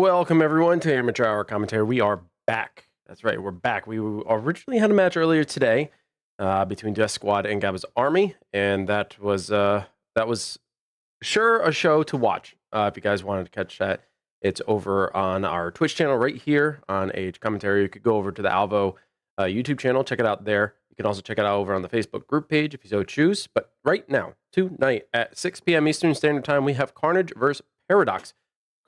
Welcome everyone to Amateur Hour Commentary. We are back. That's right, we're back. We originally had a match earlier today between Death Squad and Gabba's Army, and that was sure a show to watch. If you guys wanted to catch that, it's over on our Twitch channel right here on AH Commentary. You could go over to the Alvo YouTube channel, check it out there. You can also check it out over on the Facebook group page if you so choose. But right now, tonight at 6 p.m. Eastern Standard Time, we have Carnage versus Paradox.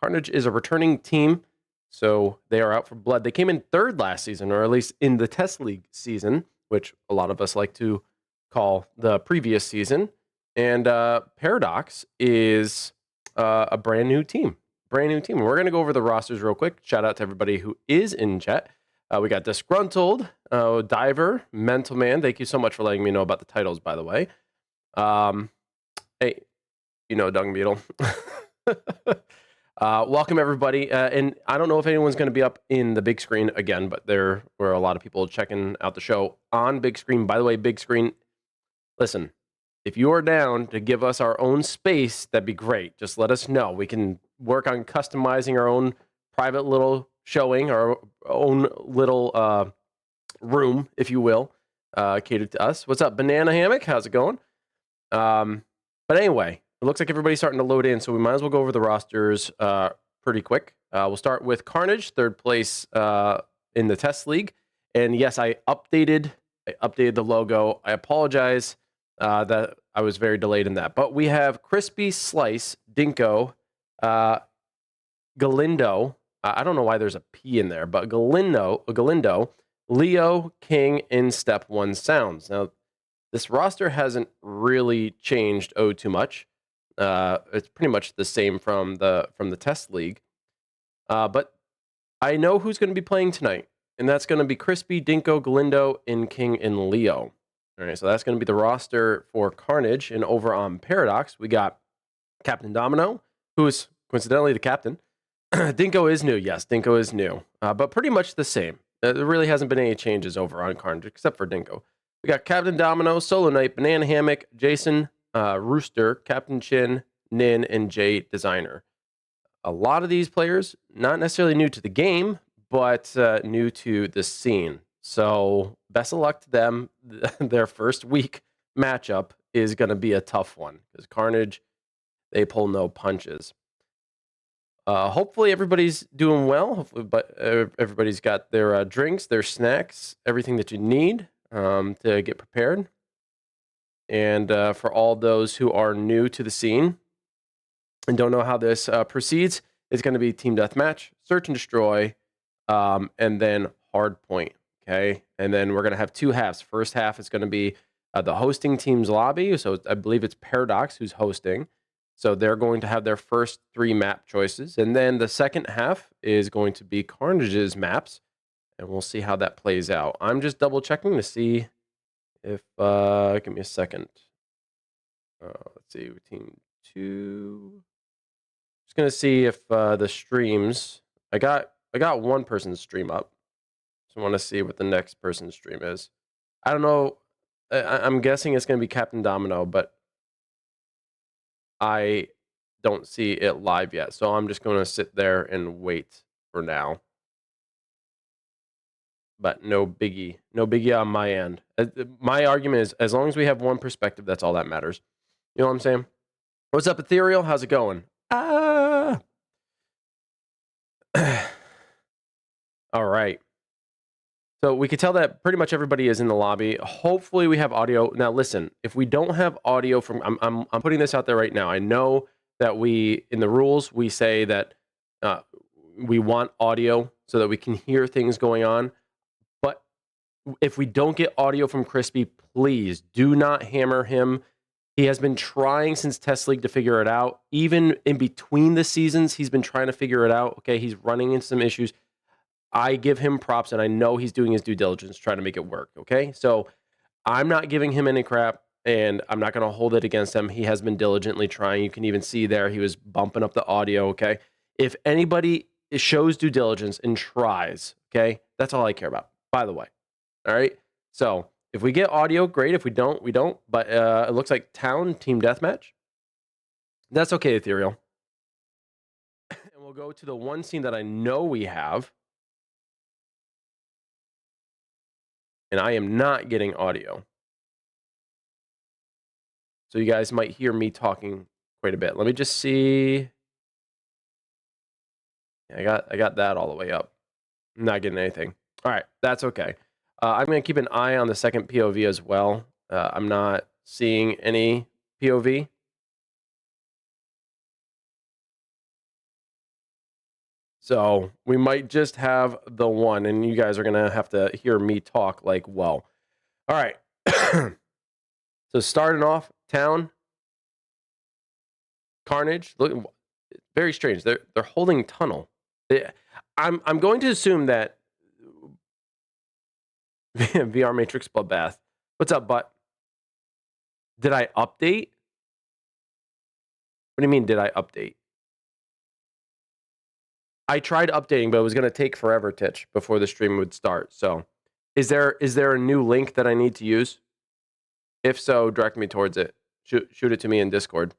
Carnage is a returning team, so they are out for blood. They came in third last season, or at least in the Test League season, which a lot of us like to call the previous season. And Paradox is a brand new team. We're going to go over the rosters real quick. Shout out to everybody who is in chat. We got Disgruntled, Diver, Mental Man. Thank you so much for letting me know about the titles, by the way. Hey, Dung Beetle. Welcome everybody, and I don't know if anyone's going to be up in the big screen again, but there were a lot of people checking out the show on big screen. By the way, big screen, listen, if you are down to give us our own space, that'd be great. Just let us know. We can work on customizing our own private little showing, our own little room, if you will, catered to us. What's up, Banana Hammock? How's it going? But anyway, it looks like everybody's starting to load in, so we might as well go over the rosters pretty quick. We'll start with Carnage, third place in the Test League. And yes, I updated the logo. I apologize that I was very delayed in that. But we have Crispy Slice, Dinko, Galindo. I don't know why there's a P in there, but Galindo, Leo, King, in Step 1 Sounds. Now, this roster hasn't really changed too much. It's pretty much the same from the Test League. But I know who's going to be playing tonight, and that's going to be Crispy, Dinko, Galindo, and King, and Leo. All right, so that's going to be the roster for Carnage. And over on Paradox, we got Captain Domino, who is coincidentally the captain. Dinko is new. Yes, Dinko is new, but pretty much the same. There really hasn't been any changes over on Carnage, except for Dinko. We got Captain Domino, Solo Knight, Banana Hammock, Jason, Rooster, Captain Chin, Nin, and Jay Designer. A lot of these players, not necessarily new to the game, but new to the scene. So best of luck to them. Their first week matchup is going to be a tough one because Carnage, they pull no punches. Hopefully everybody's doing well, but everybody's got their drinks, their snacks, everything that you need to get prepared. And for all those who are new to the scene and don't know how this proceeds, it's going to be Team Deathmatch, Search and Destroy, and then Hard Point. Okay, and then we're going to have two halves. First half is going to be the hosting team's lobby. So I believe it's Paradox who's hosting. So they're going to have their first 3 map choices. And then the second half is going to be Carnage's maps. And we'll see how that plays out. I'm just double checking to see if, give me a second. Let's see, team 2. Just going to see if the streams, I got one person's stream up. So I want to see what the next person's stream is. I don't know. I'm guessing it's going to be Captain Domino, but I don't see it live yet. So I'm just going to sit there and wait for now. But no biggie on my end. My argument is, as long as we have one perspective, that's all that matters. You know what I'm saying? What's up, Ethereal? How's it going? All right. So we can tell that pretty much everybody is in the lobby. Hopefully we have audio. Now listen, if we don't have audio from, I'm putting this out there right now. I know that in the rules, we say that we want audio so that we can hear things going on. But if we don't get audio from Crispy, please do not hammer him. He has been trying since Test League to figure it out. Even in between the seasons, he's been trying to figure it out. Okay, he's running into some issues. I give him props, and I know he's doing his due diligence trying to make it work, okay? So I'm not giving him any crap, and I'm not going to hold it against him. He has been diligently trying. You can even see there he was bumping up the audio, okay? If anybody shows due diligence and tries, okay, that's all I care about, by the way, all right? So if we get audio, great. If we don't, we don't. But it looks like Town Team Deathmatch. That's okay, Ethereal. And we'll go to the one scene that I know we have. And I am not getting audio. So you guys might hear me talking quite a bit. Let me just see. Yeah, I got that all the way up. I'm not getting anything. All right, that's okay. I'm going to keep an eye on the second POV as well. I'm not seeing any POV. So we might just have the one, and you guys are going to have to hear me talk like, well. All right. So starting off, town, Carnage. Look, very strange. They're holding tunnel. I'm going to assume that VR Matrix Bloodbath. What's up, butt? Did I update? What do you mean, did I update? I tried updating, but it was going to take forever, Titch, before the stream would start. So, is there a new link that I need to use? If so, direct me towards it. Shoot it to me in Discord.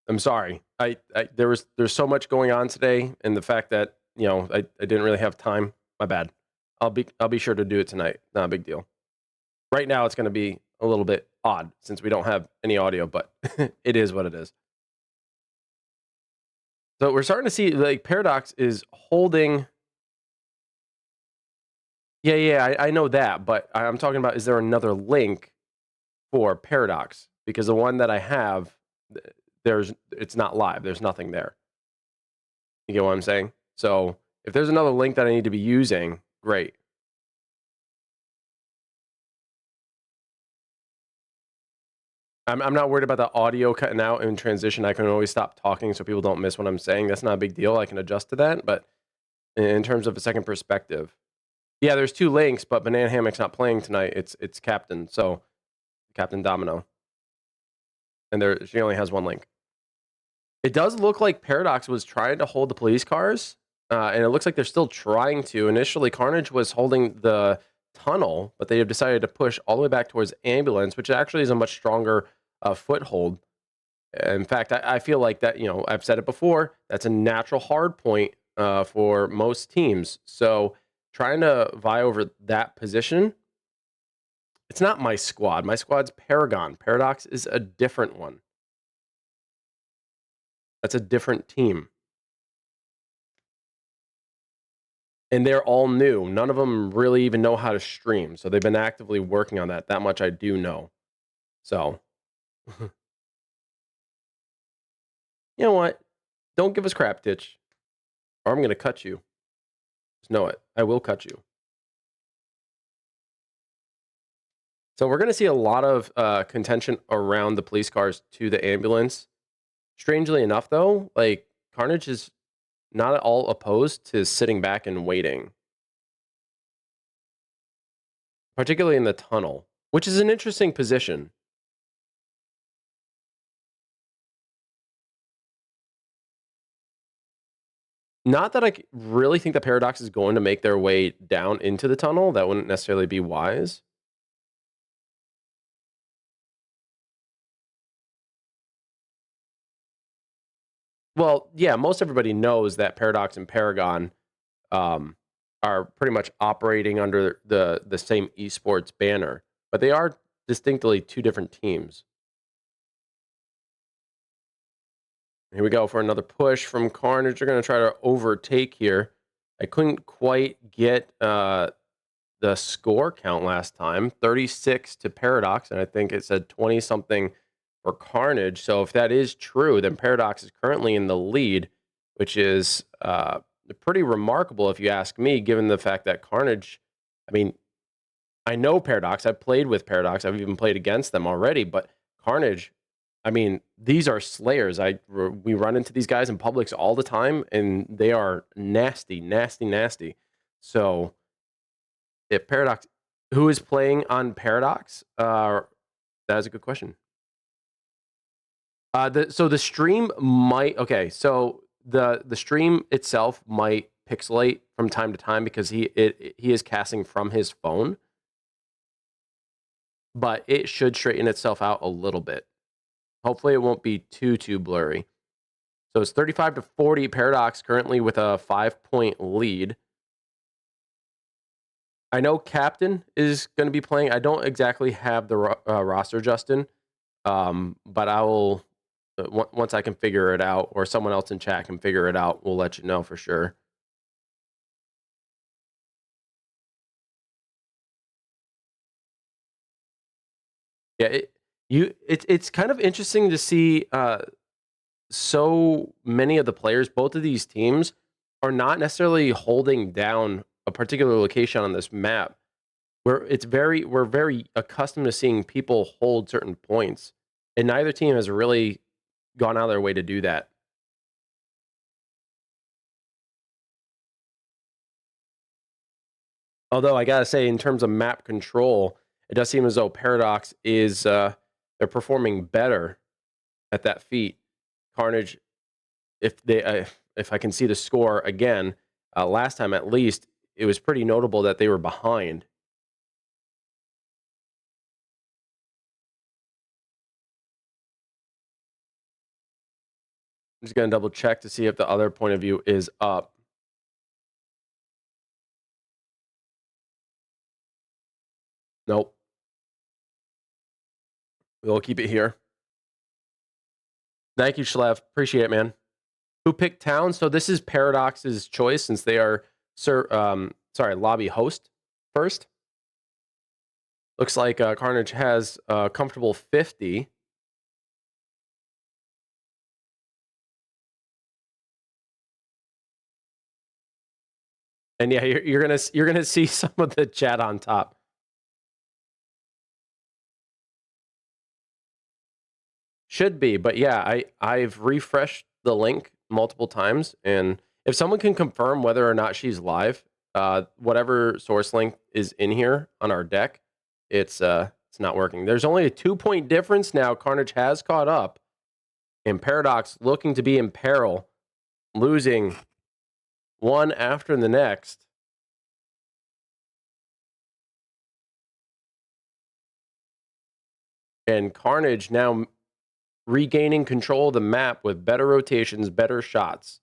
I'm sorry. There's so much going on today, and the fact that I didn't really have time. My bad. I'll be sure to do it tonight. Not a big deal. Right now, it's going to be a little bit odd since we don't have any audio, but it is what it is. So we're starting to see like Paradox is holding. Yeah, I know that, but I'm talking about, is there another link for Paradox? Because the one that I have, it's not live. There's nothing there. You get what I'm saying? So if there's another link that I need to be using, great. I'm not worried about the audio cutting out in transition. I can always stop talking so people don't miss what I'm saying. That's not a big deal. I can adjust to that. But in terms of a second perspective, yeah, there's two links, but Banana Hammock's not playing tonight. It's Captain, so Captain Domino, and she only has one link. It does look like Paradox was trying to hold the police cars, and it looks like they're still trying to. Initially, Carnage was holding the tunnel, but they have decided to push all the way back towards ambulance, which actually is a much stronger foothold. In fact, I feel like that, I've said it before, that's a natural hard point for most teams. So trying to vie over that position, it's not my squad. My squad's Paragon. Paradox is a different one. That's a different team. And they're all new. None of them really even know how to stream. So they've been actively working on that. That much I do know. So, you know what? Don't give us crap, Titch, or I'm going to cut you. Just know it. I will cut you. So we're going to see a lot of contention around the police cars to the ambulance. Strangely enough, though, like Carnage is not at all opposed to sitting back and waiting, particularly in the tunnel, which is an interesting position. Not that I really think the Paradox is going to make their way down into the tunnel. That wouldn't necessarily be wise. Well, yeah, most everybody knows that Paradox and Paragon are pretty much operating under the same esports banner, but they are distinctly two different teams. Here we go for another push from Carnage. They're going to try to overtake here. I couldn't quite get the score count last time. 36 to Paradox, and I think it said 20-something for Carnage. So if that is true, then Paradox is currently in the lead, which is pretty remarkable if you ask me, given the fact that Carnage, I mean, I know Paradox. I've played with Paradox. I've even played against them already, but Carnage, I mean, these are slayers. We run into these guys in Publix all the time, and they are nasty, nasty, nasty. So if Paradox, who is playing on Paradox? That is a good question. So the stream might, okay, so the stream itself might pixelate from time to time because he is casting from his phone, but it should straighten itself out a little bit. Hopefully it won't be too blurry. So it's 35-40. Paradox currently with a 5-point lead. I know Captain is going to be playing. I don't exactly have the roster, Justin, but I will, once I can figure it out, or someone else in chat can figure it out, we'll let you know for sure. Yeah, it's kind of interesting to see so many of the players, both of these teams, are not necessarily holding down a particular location on this map. We're very accustomed to seeing people hold certain points, and neither team has really gone out of their way to do that. Although I gotta say, in terms of map control, it does seem as though Paradox is they're performing better at that feat. Carnage, if I can see the score again, last time at least, it was pretty notable that they were behind. I'm just gonna double check to see if the other point of view is up. Nope. We'll keep it here. Thank you, Schlev. Appreciate it, man. Who picked town? So this is Paradox's choice since they are lobby host first. Looks like Carnage has a comfortable 50. And yeah, you're gonna see some of the chat on top. Should be, but yeah, I've refreshed the link multiple times, and if someone can confirm whether or not she's live, whatever source link is in here on our deck, it's not working. There's only a 2-point difference now. Carnage has caught up, and Paradox looking to be in peril, losing one after the next. And Carnage now regaining control of the map with better rotations, better shots.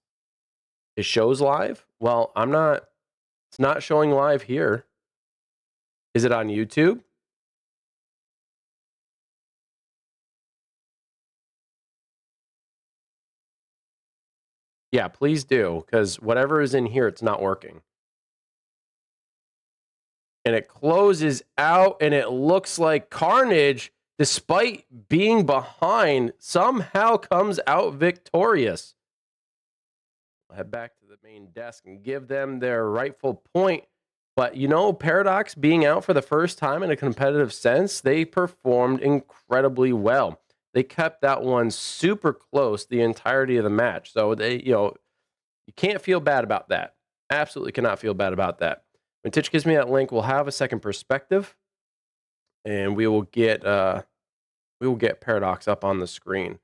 It shows live? Well, it's not showing live here. Is it on YouTube? Yeah, please do, because whatever is in here, it's not working. And it closes out, and it looks like Carnage, despite being behind, somehow comes out victorious. I'll head back to the main desk and give them their rightful point. But, Paradox being out for the first time in a competitive sense, they performed incredibly well. They kept that one super close the entirety of the match. So you can't feel bad about that. Absolutely cannot feel bad about that. When Titch gives me that link, we'll have a second perspective, and we will get Paradox up on the screen.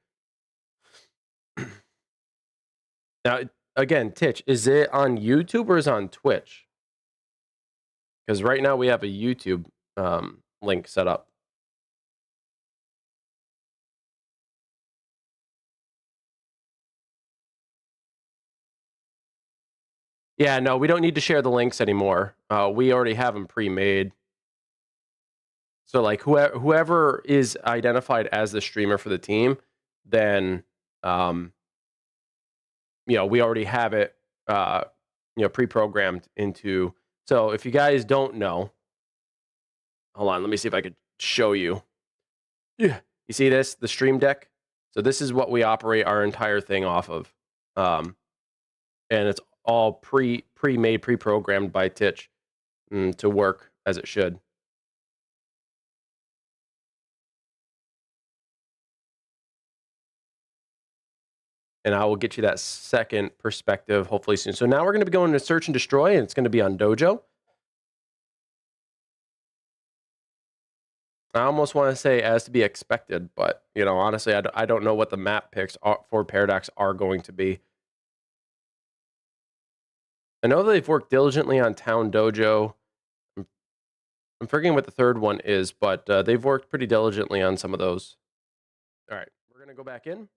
Now, again, Titch, is it on YouTube or is it on Twitch? Because right now we have a YouTube link set up. Yeah, no, we don't need to share the links anymore. We already have them pre-made. So like whoever is identified as the streamer for the team, then we already have it pre-programmed into. So if you guys don't know, hold on, let me see if I could show you. Yeah. You see this, the stream deck? So this is what we operate our entire thing off of. And it's all pre-made, pre-programmed by Titch to work as it should. And I will get you that second perspective hopefully soon. So now we're going to be going to Search and Destroy, and it's going to be on Dojo. I almost want to say as to be expected, but, honestly, I don't know what the map picks for Paradox are going to be. I know they've worked diligently on Town Dojo. I'm forgetting what the third one is, but they've worked pretty diligently on some of those. All right, we're going to go back in.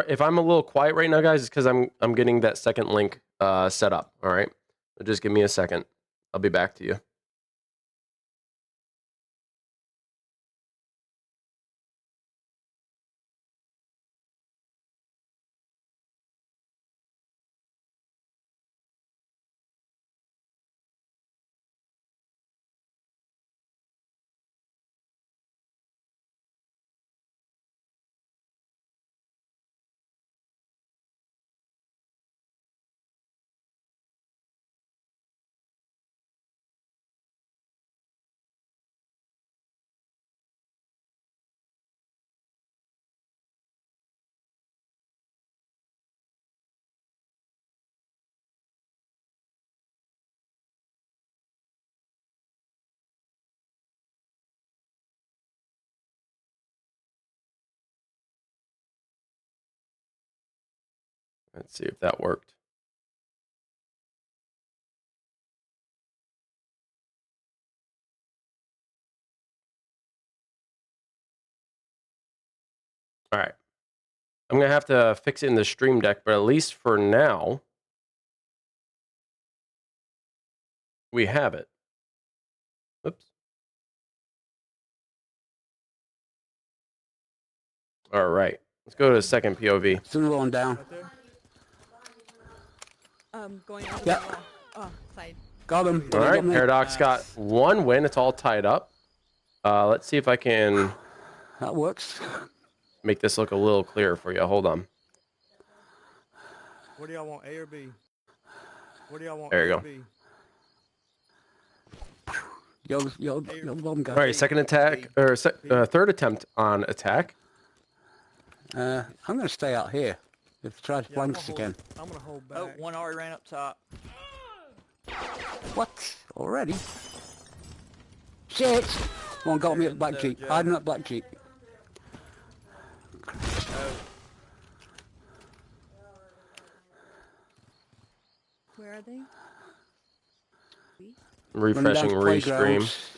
If I'm a little quiet right now, guys, it's because I'm getting that second link set up. All right, so just give me a second. I'll be back to you. Let's see if that worked. All right. I'm going to have to fix it in the Stream Deck, but at least for now, we have it. Oops. All right. Let's go to the second POV. Still rolling down. Going over Yep. the left. Oh, side. Got him. All right. Paradox got one win. It's all tied up. Let's see if I can That works. make this look a little clearer for you. Hold on. What do y'all want, A or B? What do y'all want, There you A or go. B? Yo, bomb guy. All right. Second attack, or third attempt on attack. I'm gonna stay out here. Let's try to Yeah, flank us again. I'm gonna hold back. Oh, one already ran up top. What? Already? Shit! One got me at Black Jeep. Joe. Hiding at Black Jeep. Where are they? Refreshing Running down to restream. playgrounds.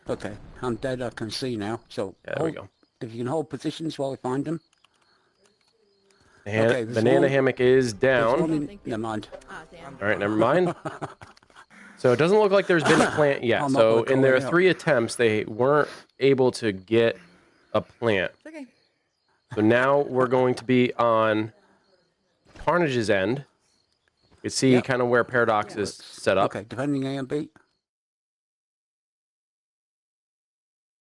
Okay, I'm dead. I can see now. So Yeah, there we go. If you can hold positions while we find them. Okay, there's banana one- hammock is There's down. one in, Thank you. never mind. Ah, damn. All right, never mind. So it doesn't look like there's been a plant yet. I'm not So gonna in their call it out. 3 attempts, they weren't able to get a plant. It's okay. So now we're going to be on Carnage's end. You can see Yep. kind of where Paradox is set up. Okay, defending A and B.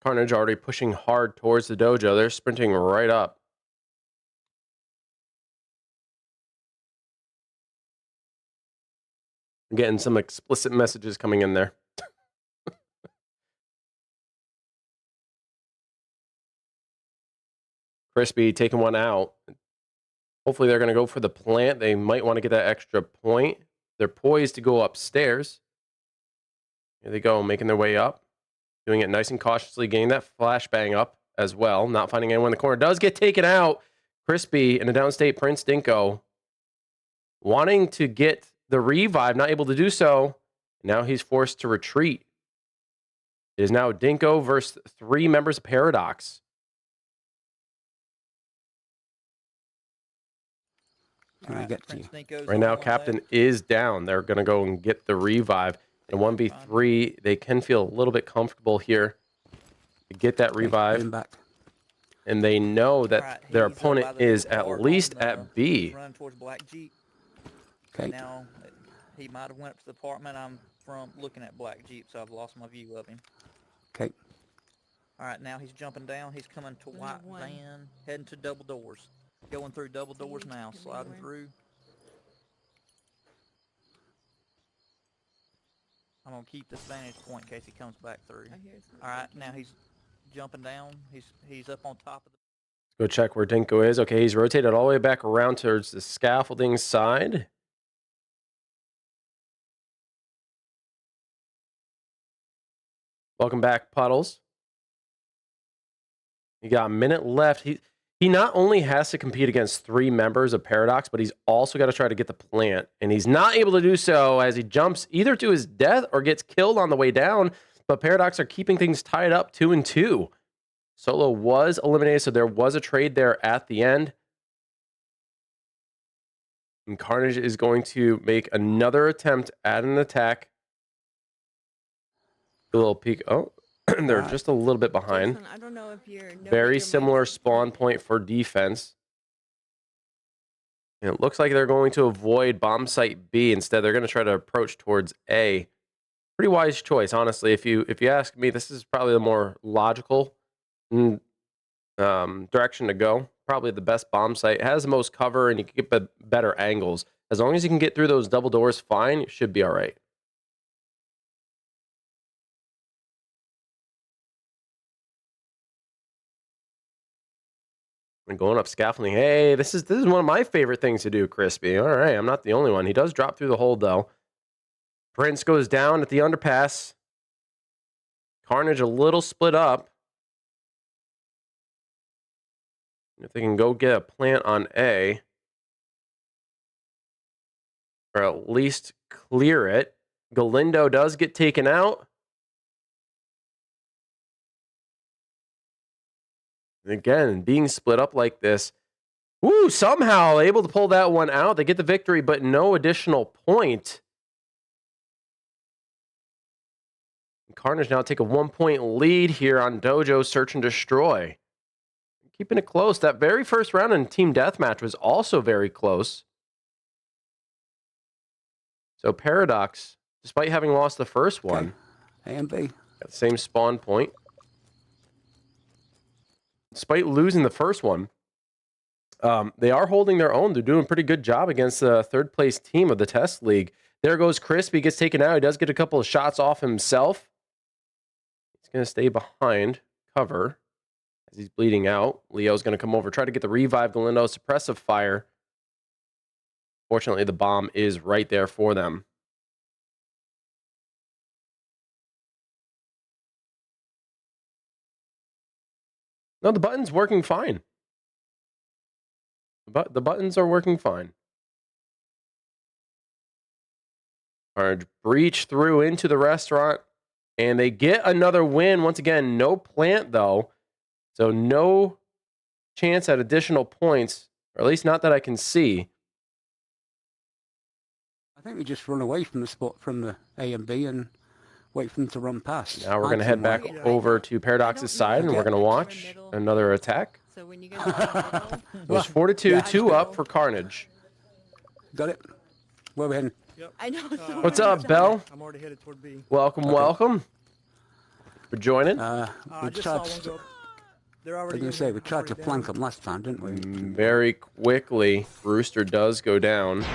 Carnage already pushing hard towards the dojo. They're sprinting right up. I'm getting some explicit messages coming in there. Crispy taking one out. Hopefully they're going to go for the plant. They might want to get that extra point. They're poised to go upstairs. Here they go, making their way up. Doing it nice and cautiously, getting that flashbang up as well. Not finding anyone in the corner. Does get taken out. Crispy and a downstate Prince Dinko wanting to get the revive, not able to do so. Now he's forced to retreat. It is now Dinko versus 3 members of Paradox. Can I get to you? Right now, Captain is down. They're going to go and get the revive. In 1v3, they can feel a little bit comfortable here to get that revive. Getting back. And they know that their opponent is at least at B. Running towards Black Jeep. Okay. Now, he might have went up to the apartment. I'm from looking at Black Jeep, so I've lost my view of him. Okay. All right, now he's jumping down. He's coming to One white of one. van, heading to double doors. Going through double doors Can now, we sliding go in? through. I'm gonna keep this vantage point in case he comes back through. I hear something. All right, now he's jumping down. He's up on top of the. Go check where Dinko is. Okay, he's rotated all the way back around towards the scaffolding side. Welcome back, Puddles. You got a minute left. He not only has to compete against 3 members of Paradox, but he's also got to try to get the plant. And he's not able to do so as he jumps either to his death or gets killed on the way down. But Paradox are keeping things tied up 2-2. Solo was eliminated, so there was a trade there at the end. And Carnage is going to make another attempt at an attack. A little peek. Oh, they're just a little bit behind. Jason, I don't know if you're Very similar spawn point for defense. And it looks like they're going to avoid bomb site B. Instead, they're going to try to approach towards A. Pretty wise choice, honestly. If you ask me, this is probably the more logical direction to go. Probably the best bomb site. It has the most cover, and you can get better angles. As long as you can get through those double doors fine, you should be all right. And going up scaffolding. Hey, this is one of my favorite things to do, Crispy. All right, I'm not the only one. He does drop through the hole, though. Prince goes down at the underpass. Carnage a little split up. If they can go get a plant on A, or at least clear it. Galindo does get taken out. Again, being split up like this. Woo, somehow able to pull that one out. They get the victory, but no additional point. Carnage now take a 1-point lead here on Dojo Search and Destroy. Keeping it close. That very first round in Team Deathmatch was also very close. So Paradox, despite having lost the first one, A and B. got the same spawn point. Despite losing the first one, they are holding their own. They're doing a pretty good job against the third place team of the test league. There goes Crispy, gets taken out. He does get a couple of shots off himself. He's going to stay behind cover as he's bleeding out. Leo's going to come over, try to get the revive. Galindo, suppressive fire. Fortunately, the bomb is right there for them. No, the button's working fine. The buttons are working fine. Carnage breach through into the restaurant, and they get another win. Once again, no plant, though. So no chance at additional points, or at least not that I can see. I think we just run away from the spot from the A and B and wait for them to run past. Now we're going to head back Yeah. over to Paradox's side, and we're going to watch another attack. So when you guys are in the middle, It was 4-2, 2 up for Carnage. Got it? Where are we heading? I know. So What's up, Bell? I'm already headed toward B. Welcome, welcome. For joining. We I just saw tried one to, go. They're I already. was going to say, we tried to flank them last time, didn't we? Very quickly, Rooster does go down.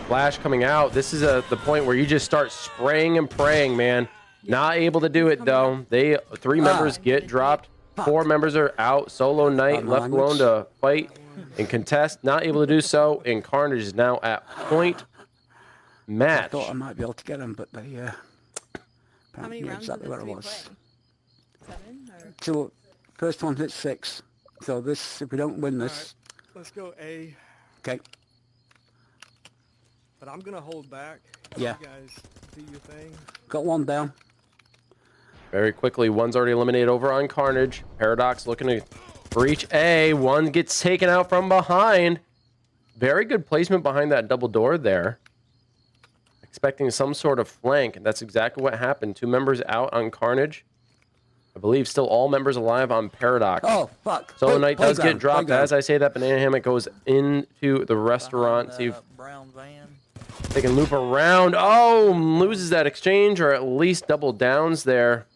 Flash coming out. This is the point where you just start spraying and praying, man. Not able to do it, though. 3 members get dropped. 4 members are out. Solo Knight left alone to fight and contest. Not able to do so. And Carnage is now at point I match. thought I might be able to get them, but they how many knew rounds exactly of where this I we was. play? 7 or? So, first one's at 6. So this, if we don't win this, Let's go A, okay. but I'm gonna hold back. Yeah. You guys do your thing. Got one down. Very quickly, one's already eliminated over on Carnage. Paradox looking to breach A. One gets taken out from behind. Very good placement behind that double door there. Expecting some sort of flank, and that's exactly what happened. 2 members out on Carnage. I believe still all members alive on Paradox. Oh, fuck. Solo Knight does Playground, get dropped. playground. As I say that, Banana Hammock goes into the restaurant. Behind See if the brown van. they can loop around. Oh, loses that exchange, or at least double downs there.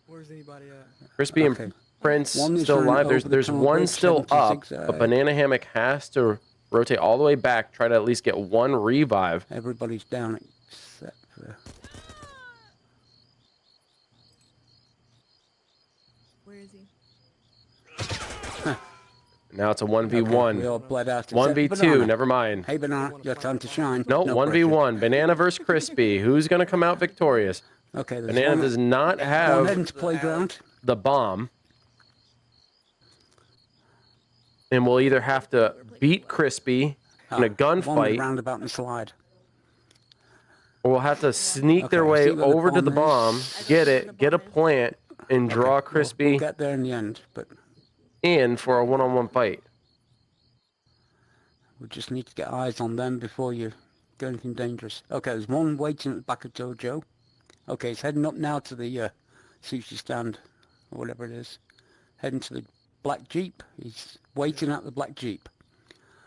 Where's anybody at? Crispy Okay. Prince One is still running alive. over the There's tunnel one bridge, still heading to up, zigzag. but Banana Hammock has to rotate all the way back, try to at least get one revive. Everybody's down except for... Where is he? Now it's a Okay, 1v1. we all bled out except 1v2, Banana. never mind. Hey, Banana, your time to shine. No, pressure. 1v1. Banana versus Crispy. Who's going to come out victorious? Okay, there's Banana one, does not one have heading to playground. the bomb. And we'll either have to beat Crispy in a One with gunfight, roundabout and slide. or we'll have to sneak their Okay, way see where the over to the bomb bomb, is? get it, get a plant, and draw Okay, Crispy We'll get there in the end, but in for a one-on-one fight. we just need to get eyes on them before you do anything dangerous. Okay, there's one waiting at the back of Jojo. Okay, he's heading up now to the sushi stand, or whatever it is. Heading to the black Jeep. He's waiting at the black Jeep.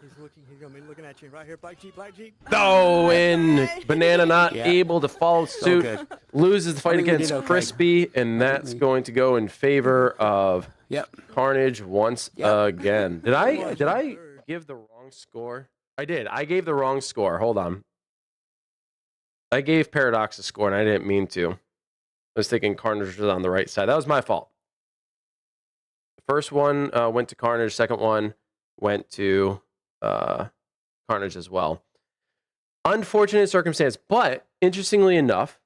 He's looking. He's gonna be looking at you right here. Black Jeep. Black Jeep. Oh, and Banana not Yeah. able to follow suit, good. loses the fight think we against did okay. Crispy, and that's going to go in favor of Yep. Carnage once Yep. again. Did I give the wrong score? I did. I gave the wrong score. Hold on. I gave Paradox a score, and I didn't mean to. I was thinking Carnage was on the right side. That was my fault. The first one went to Carnage. Second one went to Carnage as well. Unfortunate circumstance, but interestingly enough,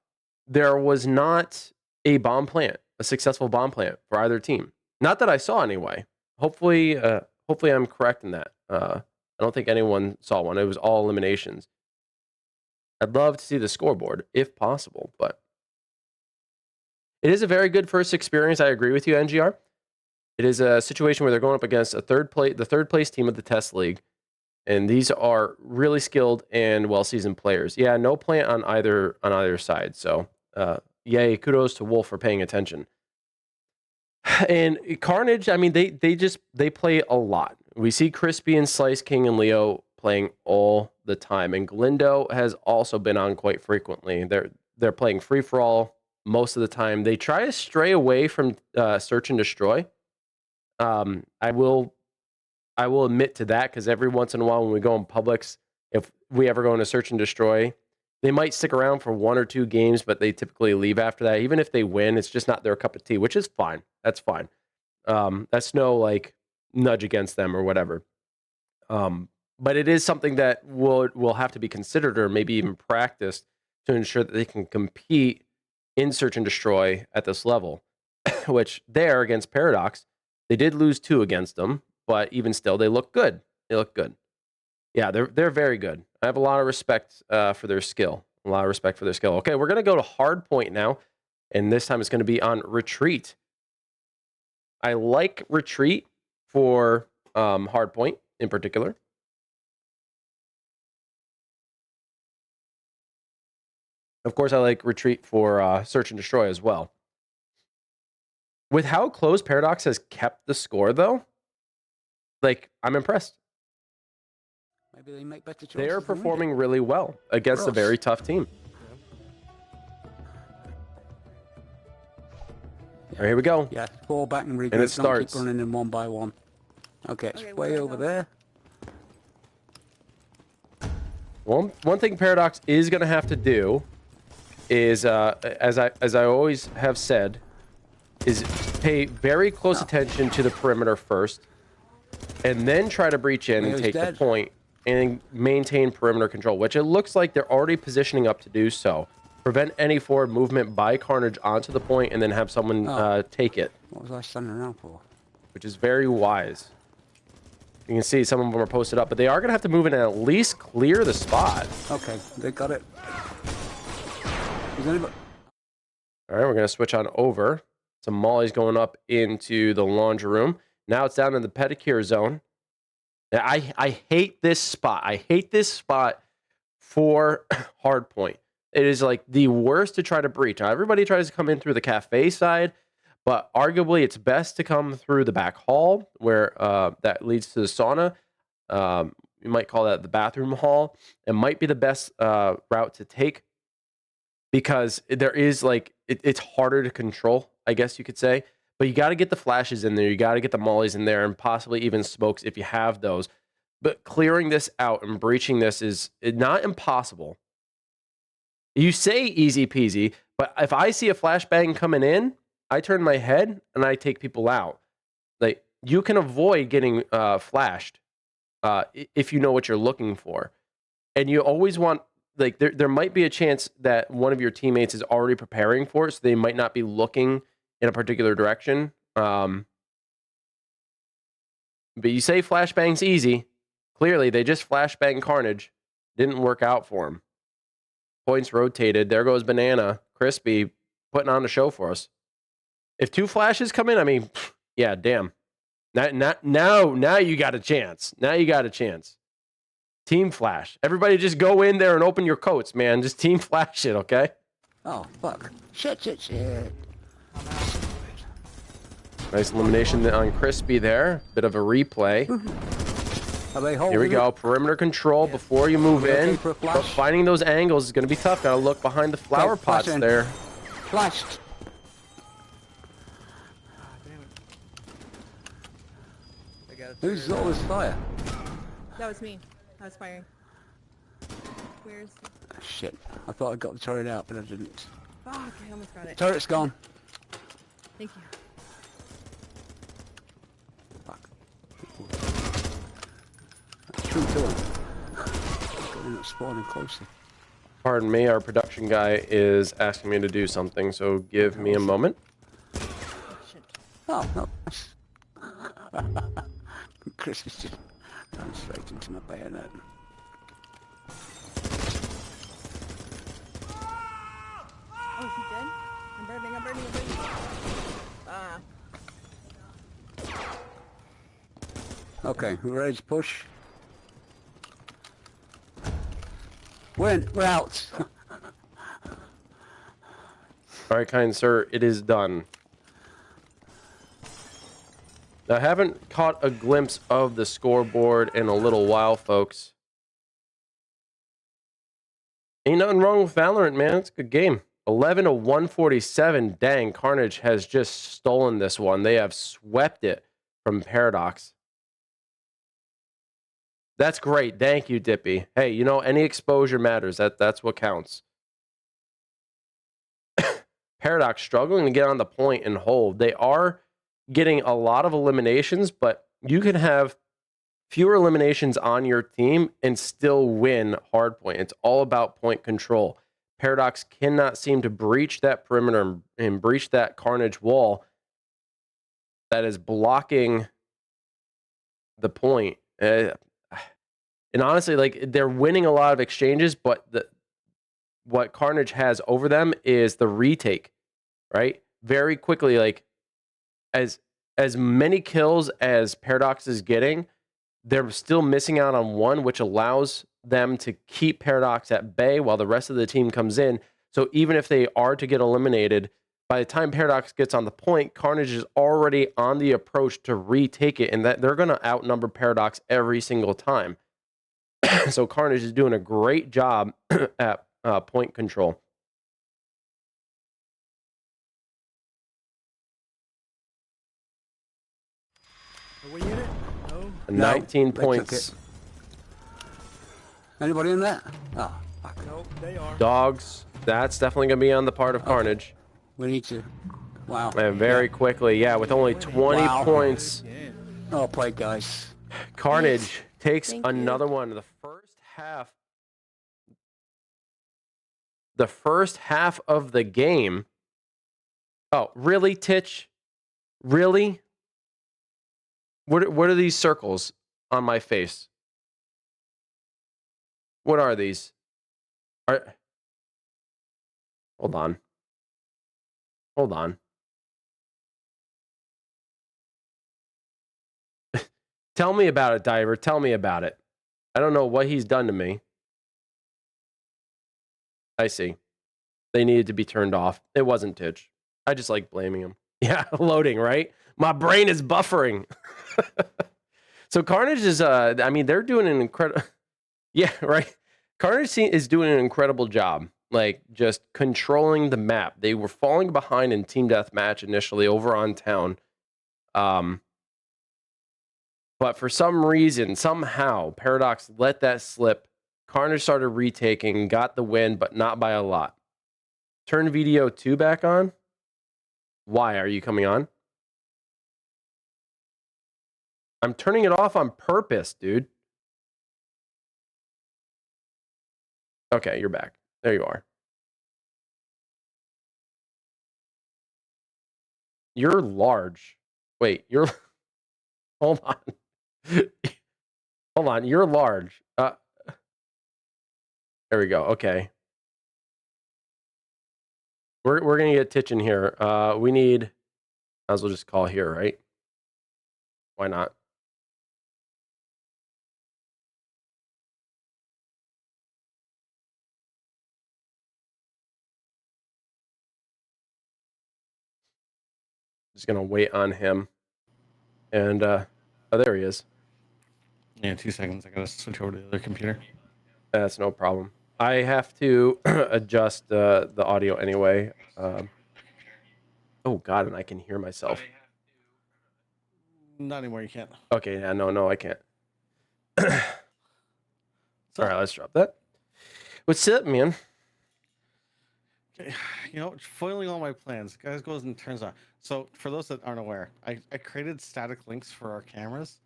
there was not a bomb plant, a successful bomb plant for either team. Not that I saw anyway. Hopefully I'm correct in that. I don't think anyone saw one. It was all eliminations. I'd love to see the scoreboard if possible, but it is a very good first experience. I agree with you, NGR. It is a situation where they're going up against the third place team of the test league, and these are really skilled and well-seasoned players. Yeah, no plant on either side. So, yay, kudos to Wolf for paying attention. And Carnage, I mean, they play a lot. We see Crispy and Slice King and Leo playing all the time, and Galindo has also been on quite frequently. They're playing free for all most of the time. They try to stray away from search and destroy. I will admit to that, because every once in a while when we go in Publix, if we ever go into search and destroy, they might stick around for one or two games, but they typically leave after that. Even if they win, it's just not their cup of tea, which is fine. That's fine. That's no like nudge against them or whatever. But it is something that will have to be considered, or maybe even practiced, to ensure that they can compete in search and destroy at this level. Which there against Paradox, they did lose 2 against them, but even still, they look good. They look good. Yeah, they're very good. I have a lot of respect for their skill. A lot of respect for their skill. Okay, we're gonna go to hard point now, and this time it's gonna be on retreat. I like retreat for hard point in particular. Of course, I like retreat for search and destroy as well. With how close Paradox has kept the score, though, like, I'm impressed. Maybe they make better choices. They are than we do. performing really well against a Gross. very tough team. All right, here we go. Yeah, fall back and regroup. it Don't starts. keep running in one by one. Okay, it's Okay, way where'd I over go? there. One thing Paradox is going to have to do is, as I always have said, is pay very close attention to the perimeter first, and then try to breach in and Leo's take the dead. point and maintain perimeter control, which it looks like they're already positioning up to do so. Prevent any forward movement by Carnage onto the point, and then have someone take it, What was I standing around for? which is very wise. You can see some of them are posted up, but they are going to have to move in and at least clear the spot. Okay, they got it. Is anybody... All right, we're going to switch on over. Some mollies going up into the laundry room. Now it's down in the pedicure zone. I hate this spot. I hate this spot for hardpoint. It is like the worst to try to breach. Now, everybody tries to come in through the cafe side, but arguably it's best to come through the back hall where that leads to the sauna. You might call that the bathroom hall. It might be the best route to take, because there is like, it's harder to control, I guess you could say. But you got to get the flashes in there. You got to get the mollies in there and possibly even smokes if you have those. But clearing this out and breaching this is not impossible. You say easy peasy, but if I see a flashbang coming in, I turn my head and I take people out. Like, you can avoid getting flashed if you know what you're looking for. And you always want, like, there might be a chance that one of your teammates is already preparing for it, so they might not be looking in a particular direction. But you say flashbang's easy. Clearly, they just flashbang Carnage. Didn't work out for him. Points rotated. There goes Banana. Crispy putting on a show for us. If 2 flashes come in, I mean, yeah, damn. Now you got a chance. Now you got a chance. Team flash. Everybody just go in there and open your coats, man. Just team flash it, okay? Oh, fuck. Shit. Nice elimination on Crispy there. Bit of a replay. Are they holding Here we it? go. Perimeter control before you move Okay in. for a flash? But finding those angles is going to be tough. Got to look behind the flower Okay, flash pots in. there. Flashed. They got a Who's turret. all this fire? That was me. I was firing. Where's... Shit. I thought I got the turret out, but I didn't. Fuck, I almost got it. Turret's gone. Thank you. Fuck. That's true to him. They're not spawning closer. Pardon me. Our production guy is asking me to do something, so give me a moment. Oh, shit. Oh, no. Chris is just going straight into my bayonet. Oh, is he dead? I'm burning. Ah. Okay, we're ready to push. We're out. All right, kind sir, it is done. I haven't caught a glimpse of the scoreboard in a little while, folks. Ain't nothing wrong with Valorant, man. It's a good game. 11 to 147. Dang, Carnage has just stolen this one. They have swept it from Paradox. That's great. Thank you, Dippy. Hey, you know, any exposure matters. That's what counts. Paradox struggling to get on the point and hold. They are getting a lot of eliminations, but you can have fewer eliminations on your team and still win hardpoint. It's all about point control. Paradox cannot seem to breach that perimeter and breach that Carnage wall that is blocking the point. And honestly, like, they're winning a lot of exchanges, but what Carnage has over them is the retake, right? Very quickly, like, as many kills as Paradox is getting, they're still missing out on one, which allows them to keep Paradox at bay while the rest of the team comes in. So even if they are to get eliminated, by the time Paradox gets on the point, Carnage is already on the approach to retake it, and that they're going to outnumber Paradox every single time. So Carnage is doing a great job at point control. Are we in it? No. 19 they took points. it. Anybody in there? Oh, fuck. Nope, they are. Dogs, that's definitely going to be on the part of Carnage. We need to. Wow. And very quickly, yeah, with only 20 Wow. points, Oh, play, guys. Carnage takes Thank you. another one. The first half of the game. Oh, really, Titch? Really? What are these circles on my face? What are these? Hold on. Hold on. Tell me about it, Diver. Tell me about it. I don't know what he's done to me. I see. They needed to be turned off. It wasn't Titch. I just like blaming him. Yeah, loading, right? My brain is buffering. So Carnage is, I mean, they're doing an incredible... Yeah, right? Carnage is doing an incredible job. like just controlling the map. They were falling behind in team deathmatch initially over on town. But for some reason, somehow, Paradox let that slip. Carnage started retaking, got the win, but not by a lot. Turn video 2 back on. Why are you coming on? I'm turning it off on purpose, dude. Okay, you're back. There you are. You're large. Wait, you're... Hold on. Hold on, you're large. There we go. Okay. We're going to get Titch in here. We need... Might as well just call here, right? Why not? Just going to wait on him. And, oh, there he is. Yeah, 2 seconds. I gotta switch over to the other computer. That's no problem. I have to adjust the audio anyway. Oh, God, and I can hear myself. Not anymore, you can't. Okay, yeah, no, I can't. So, All right, let's drop that. What's up, man? you know, foiling all my plans. Guys goes and turns on. So, for those that aren't aware, I created static links for our cameras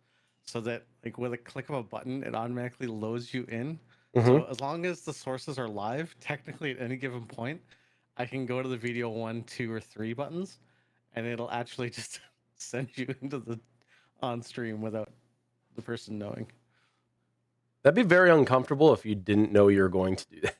so that, like, with a click of a button, it automatically loads you in. So, as long as the sources are live, technically at any given point, I can go to the video 1, 2, or 3 buttons, and it'll actually just send you into the on stream without the person knowing. That'd be very uncomfortable if you didn't know you were going to do that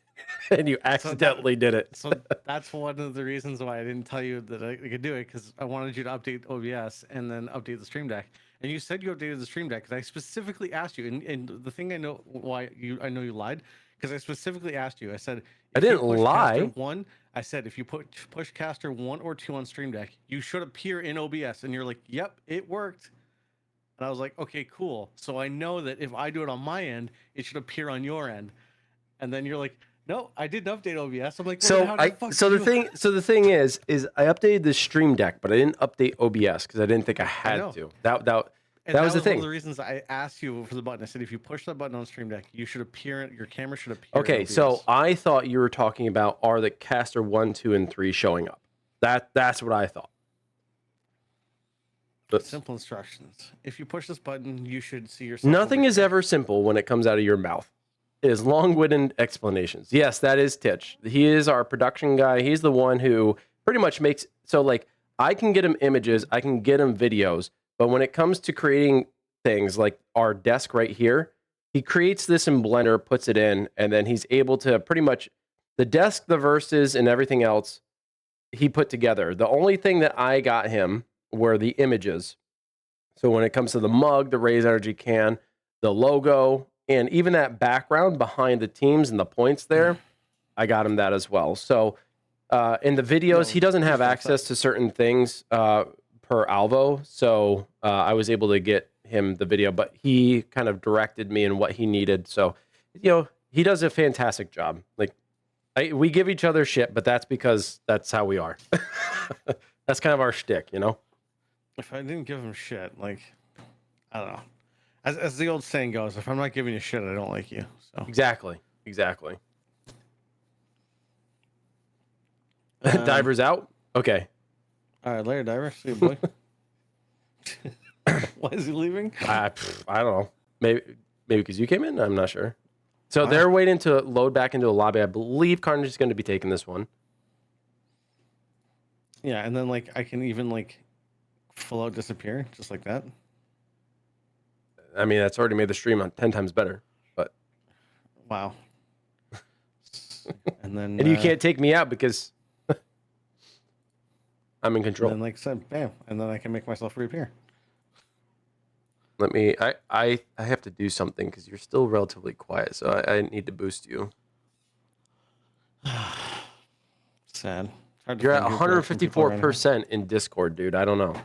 and you accidentally did it. So that's one of the reasons why I didn't tell you that I could do it, because I wanted you to update OBS and then update the Stream Deck. And you said you updated the Stream Deck, because I specifically asked you. And the thing I know why I know you lied, because I specifically asked you. I said, I didn't lie. Caster 1, I said, if you push Caster 1 or 2 on Stream Deck, you should appear in OBS. And you're like, yep, it worked. And I was like, okay, cool. So I know that if I do it on my end, it should appear on your end. And then you're like, no, I didn't update OBS. I'm like, well, the thing is I updated the Stream Deck, but I didn't update OBS because I didn't think I had to. That was the thing. One of the reasons I asked you for the button. I said, if you push that button on Stream Deck, you should appear. Your camera should appear. Okay, so I thought you were talking about are the caster 1, 2, and 3 showing up? That's what I thought. But simple instructions. If you push this button, you should see yourself. Nothing is ever simple when it comes out of your mouth. It is long-winded explanations. Yes, that is Titch. He is our production guy. He's the one who pretty much makes... So, like, I can get him images. I can get him videos. But when it comes to creating things like our desk right here, he creates this in Blender, puts it in, and then he's able to pretty much... The desk, the verses, and everything else he put together. The only thing that I got him were the images. So when it comes to the mug, the Raise Energy can, the logo, and even that background behind the teams and the points there, I got him that as well. So in the videos, he doesn't have access to certain things per Alvo. So I was able to get him the video, but he kind of directed me in what he needed. So, you know, he does a fantastic job. Like, we give each other shit, but that's because that's how we are. That's kind of our shtick, you know? If I didn't give him shit, like, I don't know. As the old saying goes, if I'm not giving you shit, I don't like you. So Exactly. Diver's out? Okay. All right, later, Diver. See you, boy. Why is he leaving? I don't know. Maybe because you came in? I'm not sure. So they're waiting to load back into a lobby. I believe Carnage is going to be taking this one. Yeah, and then, like, I can even, like, full out disappear, just like that. I mean, that's already made the stream on 10 times better. But wow. And then and you can't take me out because I'm in control. And then, like I said, bam, and then I can make myself reappear. Let me. I have to do something because you're still relatively quiet, so I need to boost you. Sad. You're at 154% in Discord, dude. I don't know.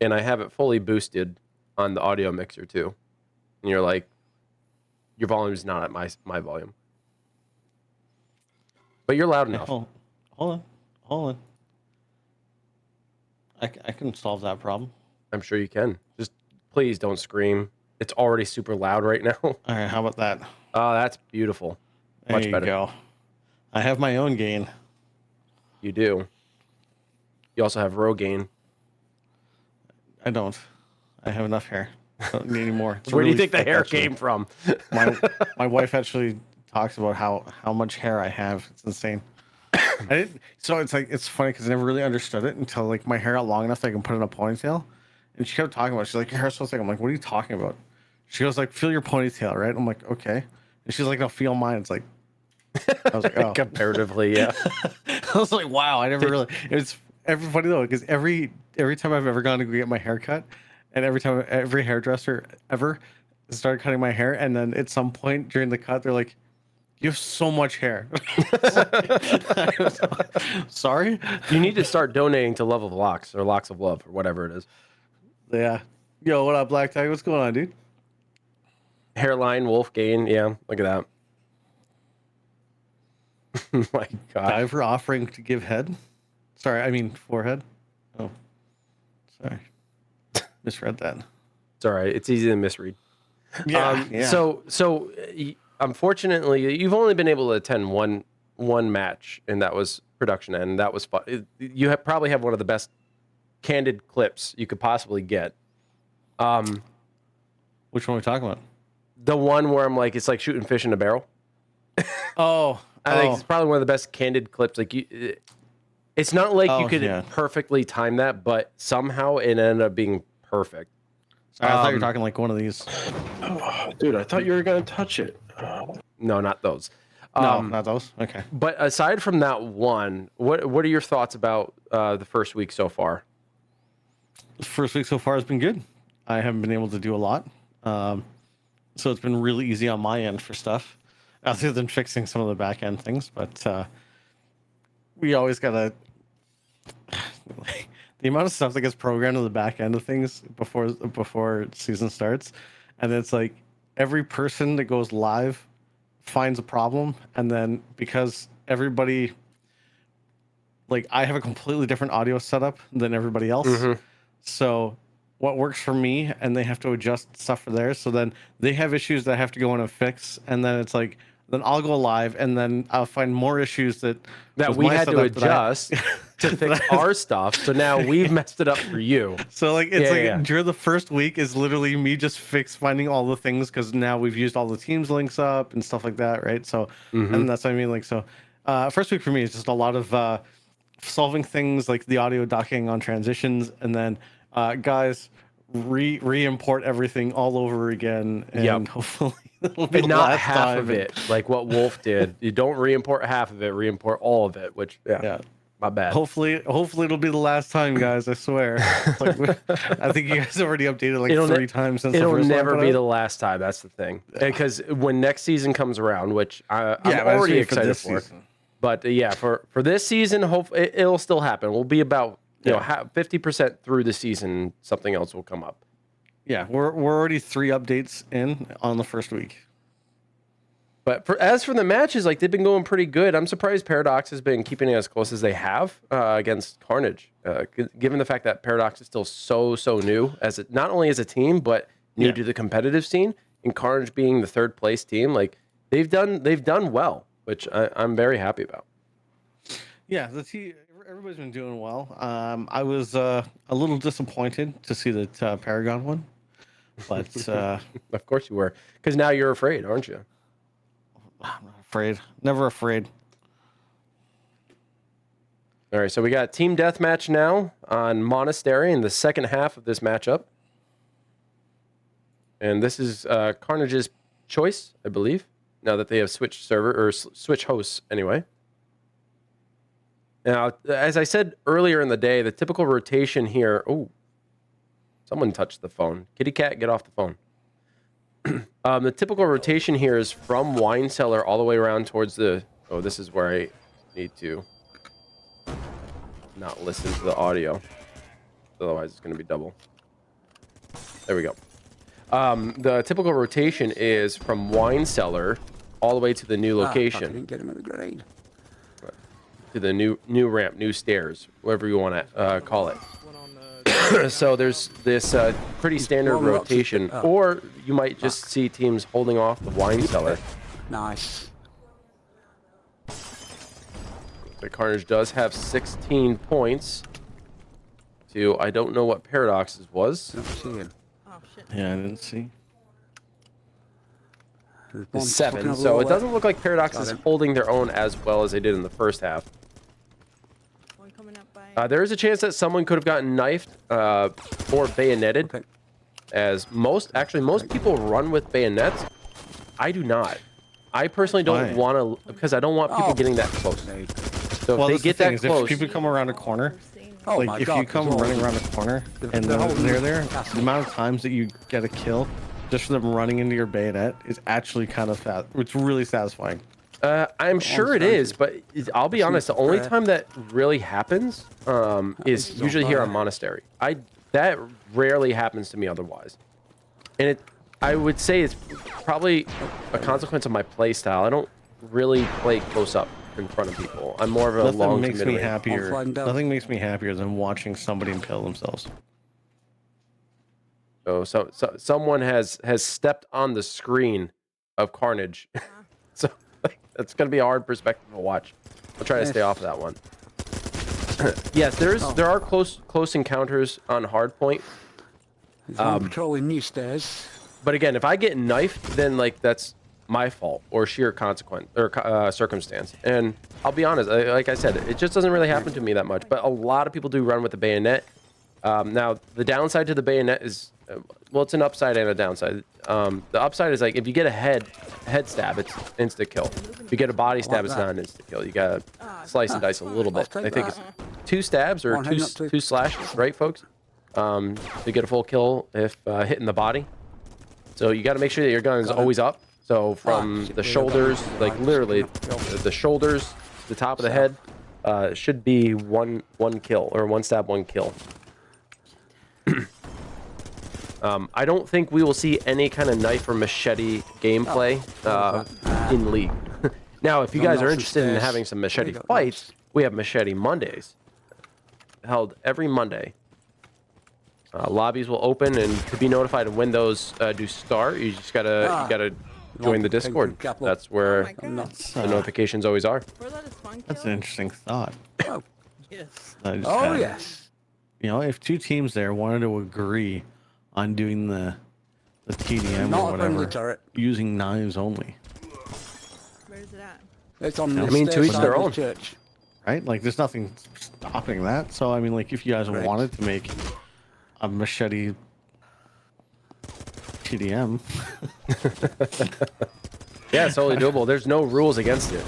And I have it fully boosted on the audio mixer too. And you're like, your volume is not at my volume. but you're loud Okay, enough. hold on. I can solve that problem. I'm sure you can. Just please don't scream. It's already super loud right now. All right, how about that? Oh, that's beautiful. There Much you better. go. I have my own gain. You do. You also have Rogaine. I don't. I have enough hair. I don't need any more. It's Where do you really think the thick, hair actually. came from? My wife actually talks about how much hair I have. It's insane. So it's funny because I never really understood it until like my hair got long enough that I can put in a ponytail. And she kept talking about it. She's like, your hair's so thick. I'm like, what are you talking about? She goes like, feel your ponytail, right? I'm like, okay. And she's like, no, feel mine. It's like, I was like, oh. Comparatively, yeah. I was like, wow, I never really. It's funny though because every time I've ever gone to go get my hair cut, and every hairdresser ever started cutting my hair, and then at some point during the cut, they're like, "You have so much hair." Sorry. You need to start donating to Love of Locks or Locks of Love or whatever it is. Yeah. Yo, what up, Black Tiger? What's going on, dude? Hairline, Wolf Gain. Yeah, look at that. My God. Diver offering to give head. Sorry, I mean forehead. Oh, sorry, misread that. It's all right. It's easy to misread. Yeah. Unfortunately, you've only been able to attend one match, and that was production end. That was fun. You probably have one of the best candid clips you could possibly get. Which one are we talking about? The one where I'm like, it's like shooting fish in a barrel. Oh, I think it's probably one of the best candid clips. Like it's not like you could perfectly time that, but somehow it ended up being perfect. Sorry, I thought you were talking like one of these. Dude, I thought you were gonna touch it. No, not those. No, not those. Okay. But aside from that one, what are your thoughts about the first week so far? The first week so far has been good. I haven't been able to do a lot, so it's been really easy on my end for stuff, other than fixing some of the back end things. But we always gotta. The amount of stuff that gets programmed on the back end of things before season starts, and it's like every person that goes live finds a problem, and then because everybody, like I have a completely different audio setup than everybody else, so what works for me, and they have to adjust stuff for theirs. So then they have issues that I have to go in and fix, and then it's like then I'll go live, and then I'll find more issues that we had to adjust to fix our stuff. So now we've messed it up for you. So like it's during the first week is literally me just finding all the things because now we've used all the Teams links up and stuff like that, right? So and that's what I mean. Like so, first week for me is just a lot of solving things like the audio docking on transitions, and then guys re-import everything all over again, and hopefully it'll be and not half of it like what Wolf did. You don't re-import half of it, re-import all of it, which my bad. Hopefully it'll be the last time, guys. I swear. Like, I think you guys already updated like 3 times since it'll the first never one be the last time. That's the thing, because when next season comes around, which I'm already excited for. But for this season, it'll still happen. We'll be about 50% through the season. Something else will come up. Yeah, we're already 3 updates in on the first week. But as for the matches, like they've been going pretty good. I'm surprised Paradox has been keeping it as close as they have against Carnage, given the fact that Paradox is still so new not only as a team but new to the competitive scene. And Carnage being the 3rd place team, like they've done well, which I'm very happy about. Yeah, everybody's been doing well. I was a little disappointed to see that Paragon won, but of course you were, because now you're afraid, aren't you? I'm not afraid. Never afraid. All right, so we got team deathmatch now on Monastery in the second half of this matchup, and this is Carnage's choice, I believe. Now that they have switched server or switch hosts, anyway. Now, as I said earlier in the day, the typical rotation here. Oh, someone touched the phone. Kitty cat, get off the phone. The typical rotation here is from Wine Cellar all the way around towards the... Oh, this is where I need to not listen to the audio. Otherwise, it's going to be double. There we go. The typical rotation is from Wine Cellar all the way to the new location. I didn't get him at the grade. to the new ramp, new stairs, whatever you want to call it. One on the So there's this pretty standard One rock rotation, up. or you might just see teams holding off the wine cellar. Nice. The Carnage does have 16 points to, I don't know what Paradox's was. Not seeing. Oh shit. Yeah, I didn't see. There's It's one 7, fucking so over it doesn't look like Paradox Got is him. holding their own as well as they did in the first half. One coming up by. There is a chance that someone could have gotten knifed or bayoneted, Okay. as most people run with bayonets. I do not. I personally don't Why? want to, because I don't want people Oh. getting that close. There. So Well, if that's they the get thing that is close, if people come around a corner, Oh like my if God, you come there's running all- around a corner and the whole they're there, castle. the amount of times that you get a kill just for them running into your bayonet is actually kind of fast. It's really satisfying. I'm sure it is, but I'll be honest. The only time that really happens is is usually on here fire. on Monastery. That rarely happens to me otherwise, and I would say it's probably a consequence of my play style. I don't really play close up in front of people. I'm more of a Nothing long to makes me mid-range. happier. find out. Nothing makes me happier than watching somebody impale themselves. So someone has stepped on the screen of Carnage. So like, that's gonna be a hard perspective to watch. I'll try to stay off of that one. Yes, there are close encounters on hardpoint. There's one patrolling new stairs. But again, if I get knifed, then like that's my fault or sheer consequence or circumstance. And I'll be honest, like I said, it just doesn't really happen to me that much. But a lot of people do run with the bayonet. Now the downside to the bayonet is, well, it's an upside and a downside. The upside is like if you get a head stab, it's insta kill. If you get a body stab, it's not an insta kill. You gotta slice and dice a little bit. take I think that. it's 2 stabs or One head, not two. two slashes, right, folks? To get a full kill if hitting the body. So you got to make sure that your gun is Got it. always up. So from shit, the we shoulders, got it. like Right, literally yeah. the shoulders to the top of the head, should be one kill or 1 stab, 1 kill. I don't think we will see any kind of knife or machete gameplay in League. Now, if you Going guys are up some interested in stairs. having some machete There you go, fights, we have Machete Mondays, held every Monday. Lobbies will open, and to be notified of when those do start, you just gotta join the Discord. That's Oh where my god. I'm not. the notifications always are. Were that a spawn kill? That's an interesting thought. Oh, Yes. I just oh had. yes. You know, if 2 teams there wanted to agree on doing the TDM Not or a friendly whatever, turret. using knives only, Where is it at? It's on the I mean, to stairs each side their of the own. church. right? Like, there's nothing stopping that. So, I mean, like, if you guys Correct. wanted to make a machete TDM, Yeah, it's totally doable. There's no rules against it.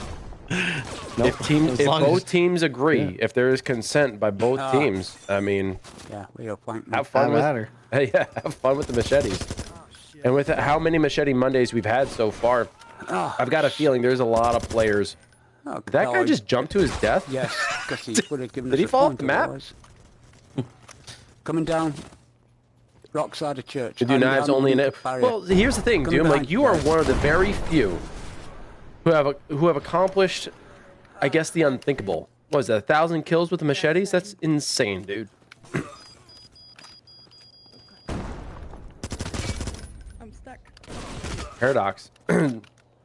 nope. If long both as- teams agree, yeah. if there is consent by both teams, I mean, Yeah, we are flanking. have fun with matter. yeah, have fun with the machetes. And with how many Machete Mondays we've had so far, I've got a feeling there's a lot of players. Oh, Did that guy God. just jump to his death? Yes, because he would have given Did us he a fall off point the map? otherwise. Coming down, rock side of church. To do I'm knives only in it. barrier. Well, here's the thing, Coming Doom. Like behind you you are guys. one of the very few who have accomplished, I guess, the unthinkable. What is that? 1,000 kills with the machetes? That's insane, dude. I'm stuck. Paradox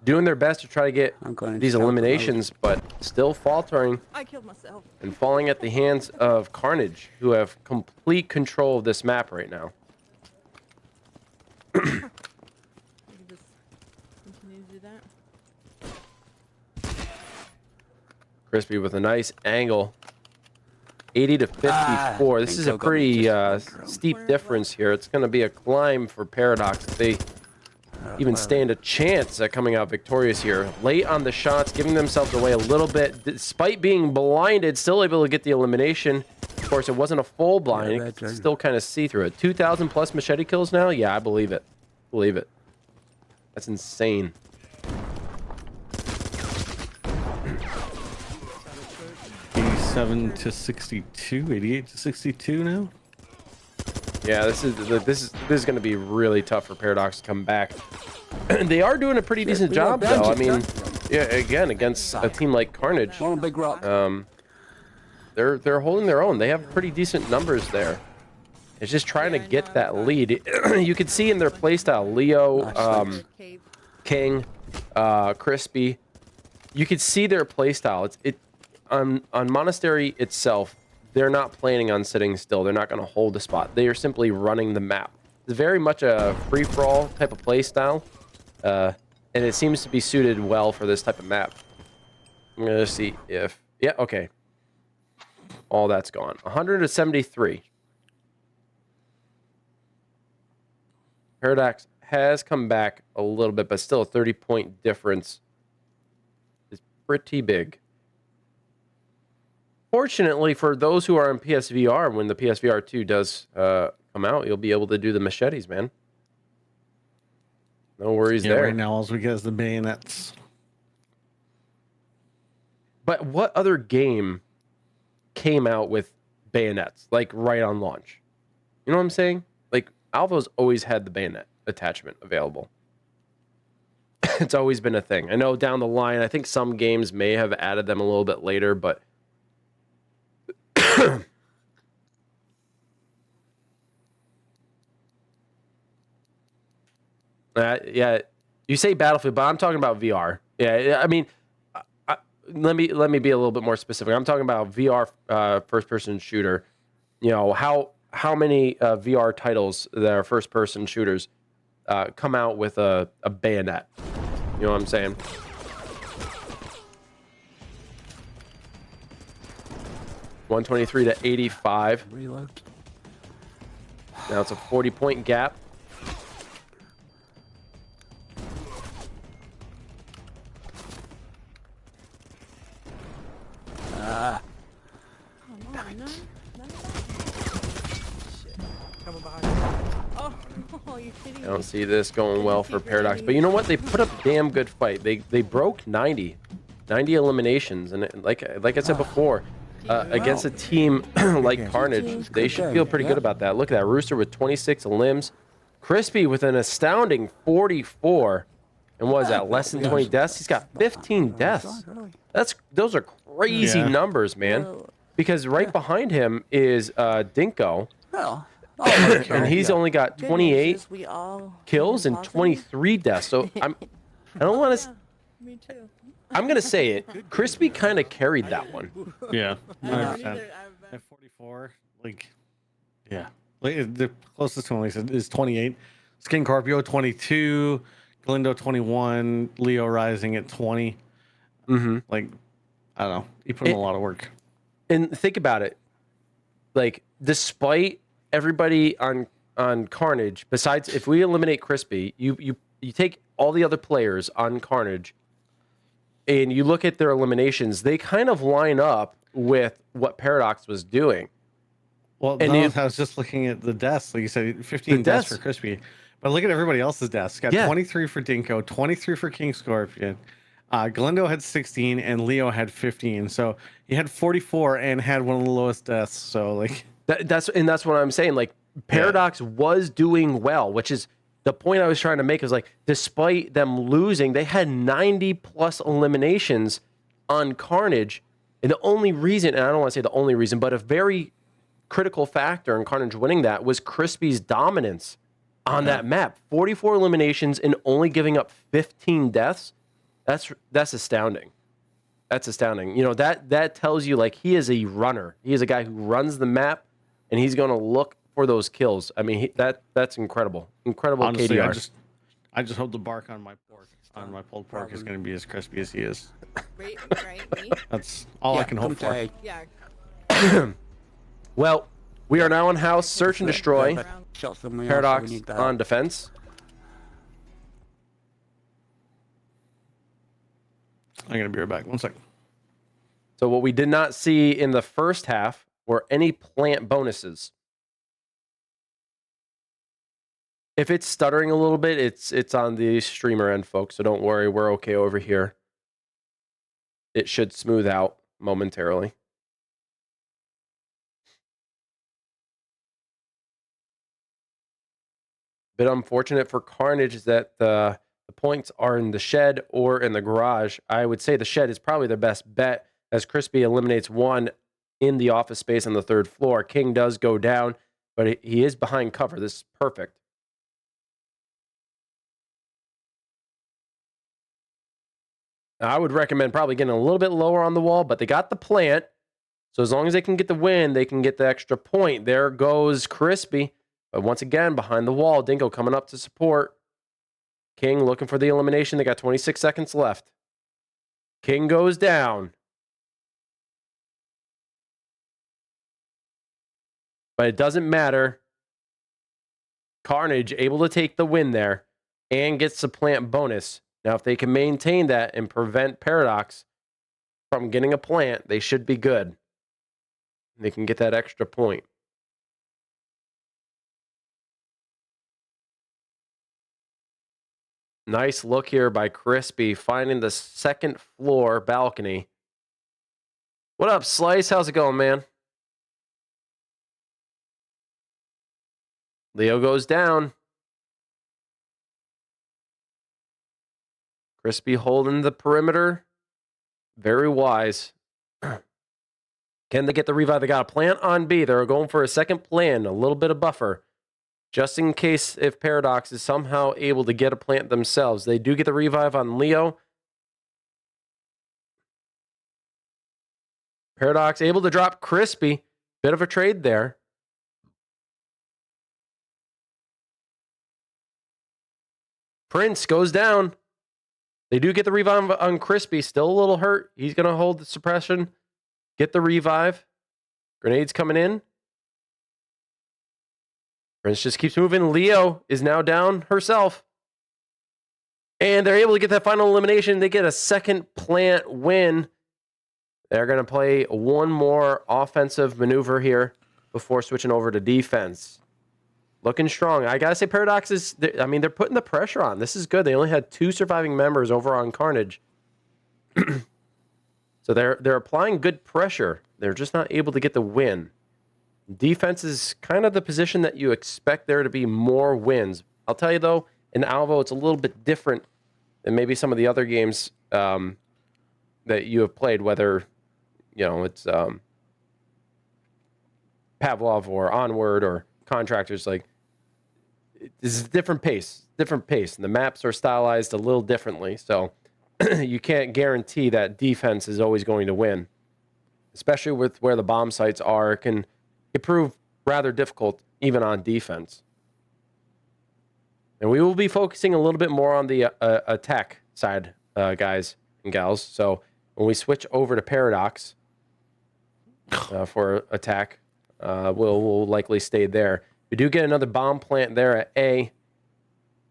doing their best to try to get I'm going into these stealth mode. eliminations, but still faltering I killed myself. and falling at the hands of Carnage, who have complete control of this map right now. I can just continue to do that. Crispy with a nice angle. 80 to 54. This is a Bingo got me pretty just one drone. steep difference here. It's going to be a climb for Paradox if they even stand a chance at coming out victorious here. Late on the shots, giving themselves away a little bit. Despite being blinded, still able to get the elimination. Of course, it wasn't a full blind. You that's can right. still kind of see through it. 2,000 plus machete kills now? Yeah, I believe it. Believe it. That's insane. 87 to 62, 88 to 62 now. Yeah, this is going to be really tough for Paradox to come back. They are doing a pretty decent We are job, though. I bouncing, mean, huh? Yeah, again against a team like Carnage, One big rock. they're holding their own. They have pretty decent numbers there. It's just trying to Yeah, I get know, that I'm lead. You could see in their playstyle, Leo, The cave. King, Crispy. You could see their playstyle. It's on Monastery itself. They're not planning on sitting still. They're not going to hold a spot. They are simply running the map. It's very much a free-for-all type of playstyle, and it seems to be suited well for this type of map. I'm going to see if... Yeah, okay. All that's gone. 173. Paradox has come back a little bit, but still a 30-point difference is pretty big. Fortunately, for those who are in PSVR, when the PSVR 2 does come out, you'll be able to do the machetes, man. No worries there. Right now, all we get is the bayonets. But what other game came out with bayonets, like right on launch? You know what I'm saying? Like, Alpha's always had the bayonet attachment available. It's always been a thing. I know down the line, I think some games may have added them a little bit later, but yeah, you say Battlefield, but I'm talking about VR. Yeah, I mean, let me be a little bit more specific. I'm talking about VR first-person shooter. You know, how many VR titles that are first-person shooters come out with a bayonet? You know what I'm saying? $123 to $85. Reload. Now it's a 40-point gap. Come on, no. Coming behind you. Oh, you're kidding I don't me. see this going well for Paradox, but you know what? They put up a damn good fight. They broke 90 eliminations, and like I said before, against a team like Carnage, they should feel pretty good about that. Look at that Rooster with 26 limbs, Crispy with an astounding 44, and what is that? Less than 20 deaths. He's got 15 deaths. Those are crazy numbers, man. Because right behind him is Dinko. Well, And he's only got 28 kills and 23 deaths. So I don't want to. Me too. I'm gonna say it. Crispy kind of carried that one. Yeah, I don't 100%. either. At 44, like, yeah, like the closest to him like, is 28. Skin Corpio 22, Galindo 21, Leo Rising at 20. Mm-hmm. Like, I don't know. He put in a lot of work. And think about it. Like, despite everybody on Carnage, besides if we eliminate Crispy, you take all the other players on Carnage, and you look at their eliminations, they kind of line up with what Paradox was doing. Well, and I was just looking at the deaths. Like you said, 15 deaths for Crispy. But look at everybody else's deaths. Got 23 for Dinko, 23 for King Scorpion. Galindo had 16 and Leo had 15. So he had 44 and had one of the lowest deaths. So like that's what I'm saying. Like Paradox was doing well, which is the point I was trying to make. Is like despite them losing, they had 90 plus eliminations on Carnage, and the only reason, and I don't want to say the only reason, but a very critical factor in Carnage winning that was Crispy's dominance on that map. 44 eliminations and only giving up 15 deaths. That's astounding. That's astounding. You know, that tells you like he is a runner. He is a guy who runs the map, and he's going to look for those kills. I mean, that's incredible. Incredible. Honestly, KDR. I just hope the bark on my pork, on my pulled pork, is going to be as crispy as he is. Right, me? That's all I can hope for. Yeah. Well, we are now on house. Search and destroy. Shot somewhere else, so Paradox we need that. on defense. I'm going to be right back. 1 second. So what we did not see in the first half were any plant bonuses. If it's stuttering a little bit, it's on the streamer end, folks. So don't worry, we're okay over here. It should smooth out momentarily. Bit unfortunate for Carnage is that the the points are in the shed or in the garage. I would say the shed is probably the best bet, as Crispy eliminates one in the office space on the 3rd floor. King does go down, but he is behind cover. This is perfect. I would recommend probably getting a little bit lower on the wall, but they got the plant. So as long as they can get the win, they can get the extra point. There goes Crispy. But once again, behind the wall, Dingo coming up to support. King looking for the elimination. They got 26 seconds left. King goes down. But it doesn't matter. Carnage able to take the win there and gets the plant bonus. Now, if they can maintain that and prevent Paradox from getting a plant, they should be good. They can get that extra point. Nice look here by Crispy, finding the 2nd floor balcony. What up, Slice? How's it going, man? Leo goes down. Crispy holding the perimeter. Very wise. Can they get the revive? They got a plant on B. They're going for a 2nd plant, a little bit of buffer. Just in case if Paradox is somehow able to get a plant themselves. They do get the revive on Leo. Paradox able to drop Crispy. Bit of a trade there. Prince goes down. They do get the revive on Crispy. Still a little hurt. He's going to hold the suppression. Get the revive. Grenades coming in. Prince just keeps moving. Leo is now down herself. And they're able to get that final elimination. They get a 2nd plant win. They're going to play one more offensive maneuver here before switching over to defense. Looking strong. I got to say, Paradox is, they're putting the pressure on. This is good. They only had 2 surviving members over on Carnage. So they're applying good pressure. They're just not able to get the win. Defense is kind of the position that you expect there to be more wins. I'll tell you, though, in Alvo, it's a little bit different than maybe some of the other games that you have played, whether, it's Pavlov or Onward or Contractors. Like, this is a different pace. And the maps are stylized a little differently, so you can't guarantee that defense is always going to win. Especially with where the bomb sites are, it can prove rather difficult even on defense. And we will be focusing a little bit more on the attack side, guys and gals. So when we switch over to Paradox for attack, we'll likely stay there. We do get another bomb plant there at A.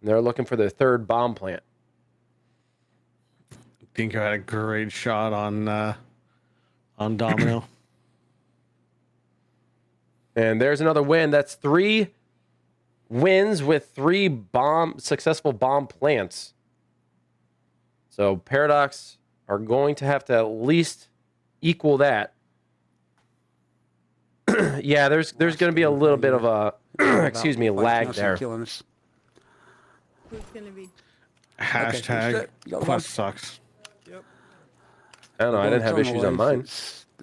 And they're looking for their 3rd bomb plant. Dinko had a great shot on Domino. And there's another win. That's 3 wins with 3 successful bomb plants. So Paradox are going to have to at least equal that. Yeah, there's going to be a little bit of a lag there. Who's gonna be? Hashtag Quest sucks. Yep. I don't know. I didn't have issues on mine.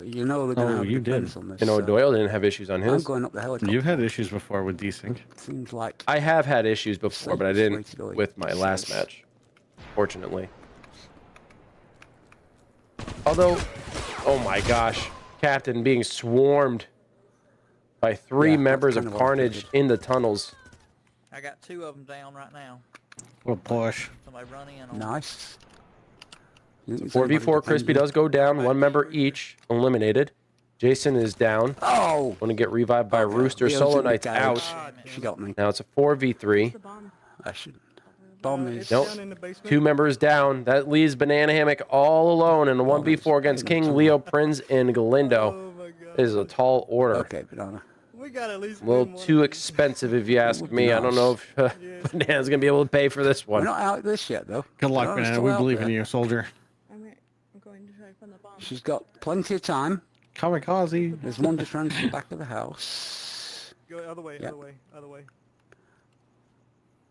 You know, they're you did. on this, Doyle didn't have issues on I'm his. going up the helicopter. You've had issues before with desync. Seems like I have had issues before, but I didn't Safest way to do it. with my last match, fortunately. Although, oh my gosh, Captain being swarmed by 3 Yeah, members that's of kind of what I Carnage figured. in the tunnels. I got 2 of them down right now. What push? Somebody run in on nice. 4v4, Crispy does go down. 1 member each eliminated. Jason is down. Oh! Want to get revived by Rooster. Leo's Solo in the Knight's garage. out. She got me. Now it's a 4v3. The bomb. I should. Bomb It's is. Nope. down in the basement. 2 members down. That leaves Banana Hammock all alone in a 1v4 against King, Leo, Prinz, and Galindo. Oh my god. It is a tall order. Okay, banana. We got at least A little win one too of these. expensive if you ask would be me. I don't know if Yeah. Banana's going to be able to pay for this We're one. not out of this yet, though. Good luck, Banana's man. still We out believe there. in you, soldier. I'm going to try to find the bomb. She's got plenty of time. Kamikaze. There's one just round to the back of the house. Go other way, Yeah. other way, other way.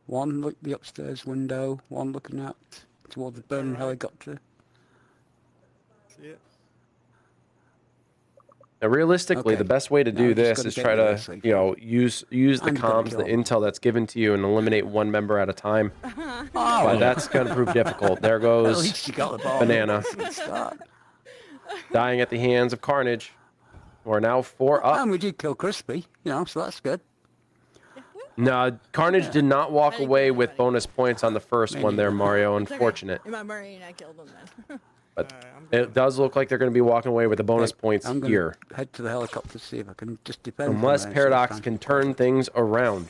One look the upstairs window, one looking out towards the burning helicopter. See it? Now, realistically, Okay. the best way to Now do we just this gotta is get try rid of to, this thing. you know, use the And you gotta comms, kill the 'em. intel that's given to you, and eliminate one member at a time. Oh, But that's going to prove difficult. There at goes least you got the ball. Banana. That's a good start. dying at the hands of Carnage. We're now 4 up. And we did kill Crispy, so that's good. No, Carnage did not walk I didn't away kill with anybody. bonus points on the first Me one there, neither. Mario. It's okay. Unfortunate. In my brain, I killed him then. But Alright, I'm it does look like they're going to be walking away with the bonus Okay, points I'm gonna here. head to the helicopter to see if I can just defend. from Unless there, Paradox so I can turn things around.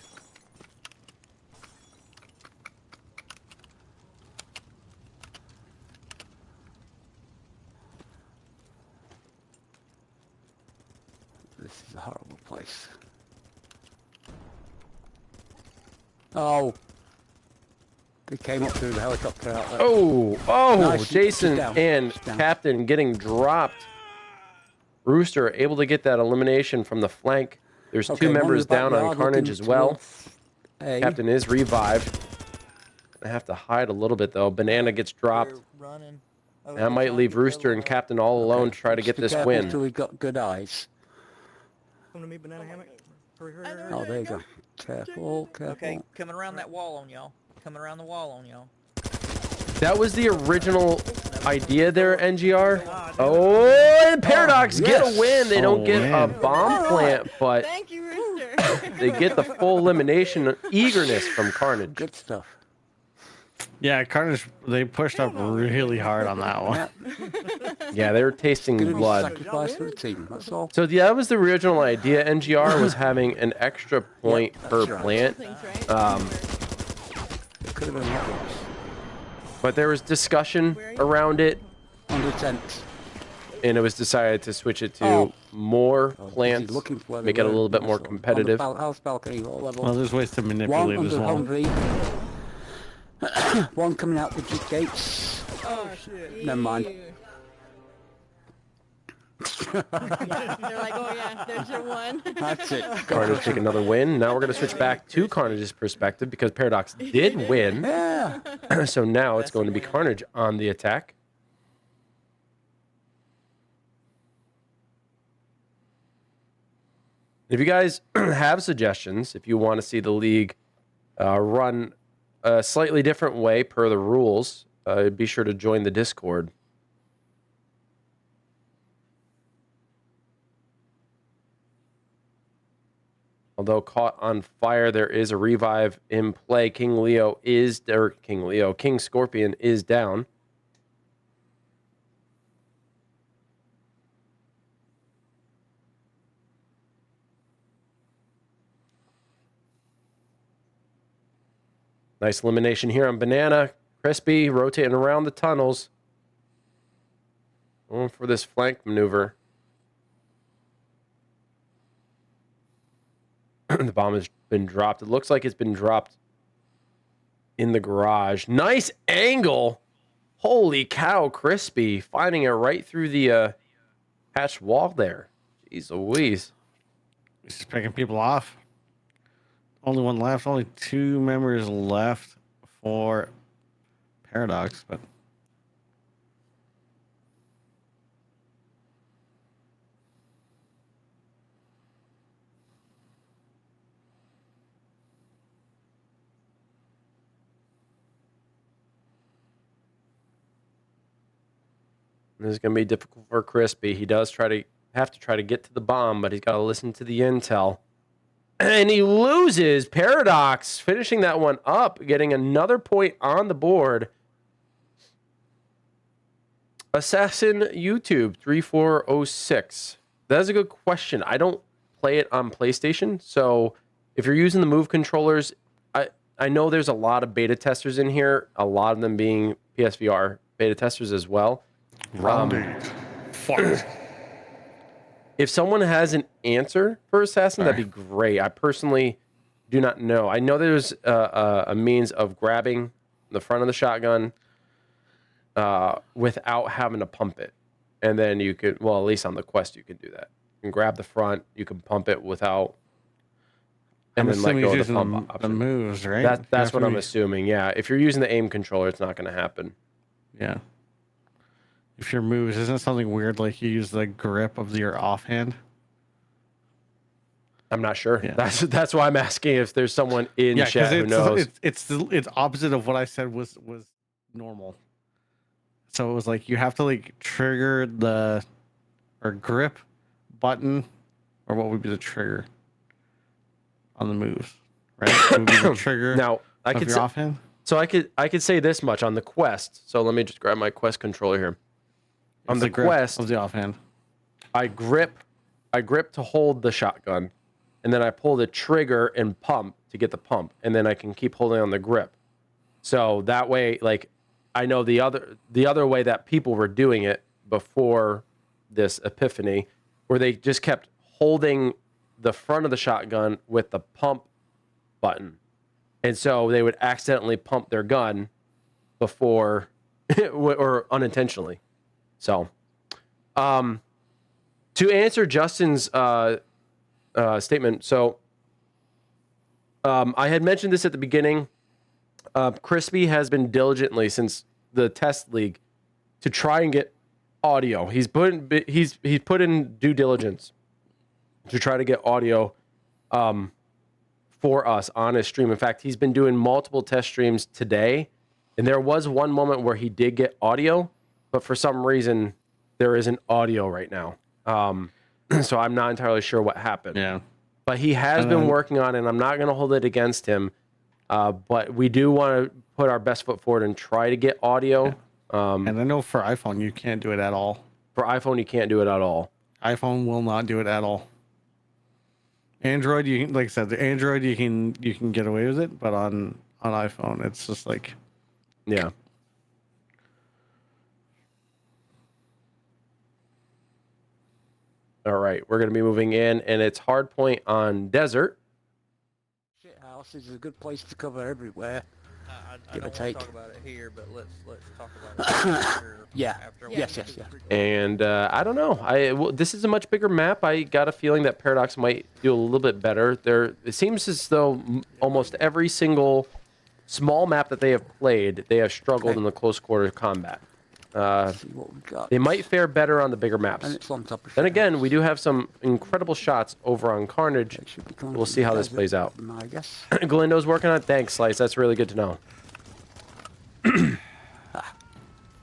This is a horrible place. Oh. They came up through the helicopter outlet. Oh, Nice, she's Jason down, and she's down. Captain getting dropped. Rooster able to get that elimination from the flank. There's Okay, two one in members the down on backyard Carnage looking as well. towards A. Captain is revived. I have to hide a little bit though. Banana gets dropped. They're running. Oh, That they're might trying leave to get the Rooster other and one. Captain all alone to try to Just get be this careful win. till we've got good eyes. Come to me, banana hammock. Hurry, hurry, I hurry. know. Oh, there you go. Careful, careful. Okay, coming around that wall on y'all. Coming around the wall on y'all. That was the original idea there, NGR. Oh, and Paradox get a win. They don't get a bomb plant, but Thank you, Rooster. they get the full elimination eagerness from Carnage. Good stuff. Yeah, Carnage, they pushed up really hard on that one. Yeah, Yeah, they were tasting gonna be blood. sacrifice for the team. That's all. So yeah, that was the original idea. NGR was having an extra point per right. plant, Things, right? It could have been a lot worse. but there was discussion around it, Under tent. and it was decided to switch it to Oh. more Oh, is he plants, looking for where they make it a were? little bit more Nice one. competitive. On the house balcony, all level. Well, there's ways to One manipulate under as well. Humvee. One coming out the gates. Oh, shit. Never mind. They're like, oh yeah, there's your one. That's it. Carnage take another win. Now we're going to switch back to Carnage's perspective because Paradox did win. Yeah. So now it's going to be Carnage on the attack. If you guys have suggestions, if you want to see the league run a slightly different way per the rules, be sure to join the Discord. Although caught on fire, there is a revive in play. King Scorpion is down. Nice elimination here on Banana. Crispy rotating around the tunnels. Going for this flank maneuver. The bomb has been dropped. It looks like it's been dropped in the garage. Nice angle. Holy cow, Crispy. Finding it right through the hatch wall there. Jeez Louise. He's just picking people off. Only one left. Only two members left for Paradox, but This is going to be difficult for Crispy. He does have to try to get to the bomb, but he's got to listen to the intel. And he loses. Paradox finishing that one up, getting another point on the board. Assassin YouTube 3406. That is a good question. I don't play it on PlayStation, so if you're using the Move controllers, I know there's a lot of beta testers in here, a lot of them being PSVR beta testers as well. If someone has an answer for Assassin, that'd be great. I personally do not know. I know there's a means of grabbing the front of the shotgun without having to pump it. And then you could, well, at least on the Quest, you can do that. You can grab the front, you can pump it without... and I'm then let assuming go he's of the using pump the option. moves, right? That's what I'm After assuming. Yeah, if you're using the aim controller, it's not going to happen. Yeah. If your moves isn't something weird like you use the grip of your offhand. I'm not sure. Yeah. That's why I'm asking if there's someone in Yeah, chat who knows. it's opposite of what I said was normal. So it was like you have to like trigger the or grip button, or what would be the trigger on the moves, right? It would be the trigger Now I of could your say, offhand. so I could say this much on the Quest. So let me just grab my Quest controller here. On It's the grip Quest, of the offhand. I grip to hold the shotgun, and then I pull the trigger and pump to get the pump, and then I can keep holding on the grip. So that way, like, I know the other way that people were doing it before this epiphany, where they just kept holding the front of the shotgun with the pump button, and so they would accidentally pump their gun before or unintentionally. So, to answer Justin's statement, so I had mentioned this at the beginning. Crispy has been diligently since the test league to try and get audio. He's put in due diligence to try to get audio for us on his stream. In fact, he's been doing multiple test streams today, and there was one moment where he did get audio, but for some reason there isn't audio right now. So I'm not entirely sure what happened. Yeah. But he has been working on it, and I'm not going to hold it against him. But we do want to put our best foot forward and try to get audio. And I know for iPhone you can't do it at all. For iPhone, you can't do it at all. iPhone will not do it at all. Android, you can, like I said, the Android you can get away with it, but on iPhone it's just like, yeah. All right, we're going to be moving in, and it's hard point on desert. Shit house is a good place to cover everywhere. I Give don't or want take. to talk about it here, but let's talk about it after. Yeah. After Yes. And I don't know. This is a much bigger map. I got a feeling that Paradox might do a little bit better. It seems as though almost every single small map that they have played, they have struggled in the close quarter combat. Let's see what we got. They might fare better on the bigger maps. And it's on top of Then shit again, house. we do have some incredible shots over on Carnage. It should be coming We'll from see the how this desert, plays out. I guess. Galindo's working on it. Thanks, Slice. That's really good to know.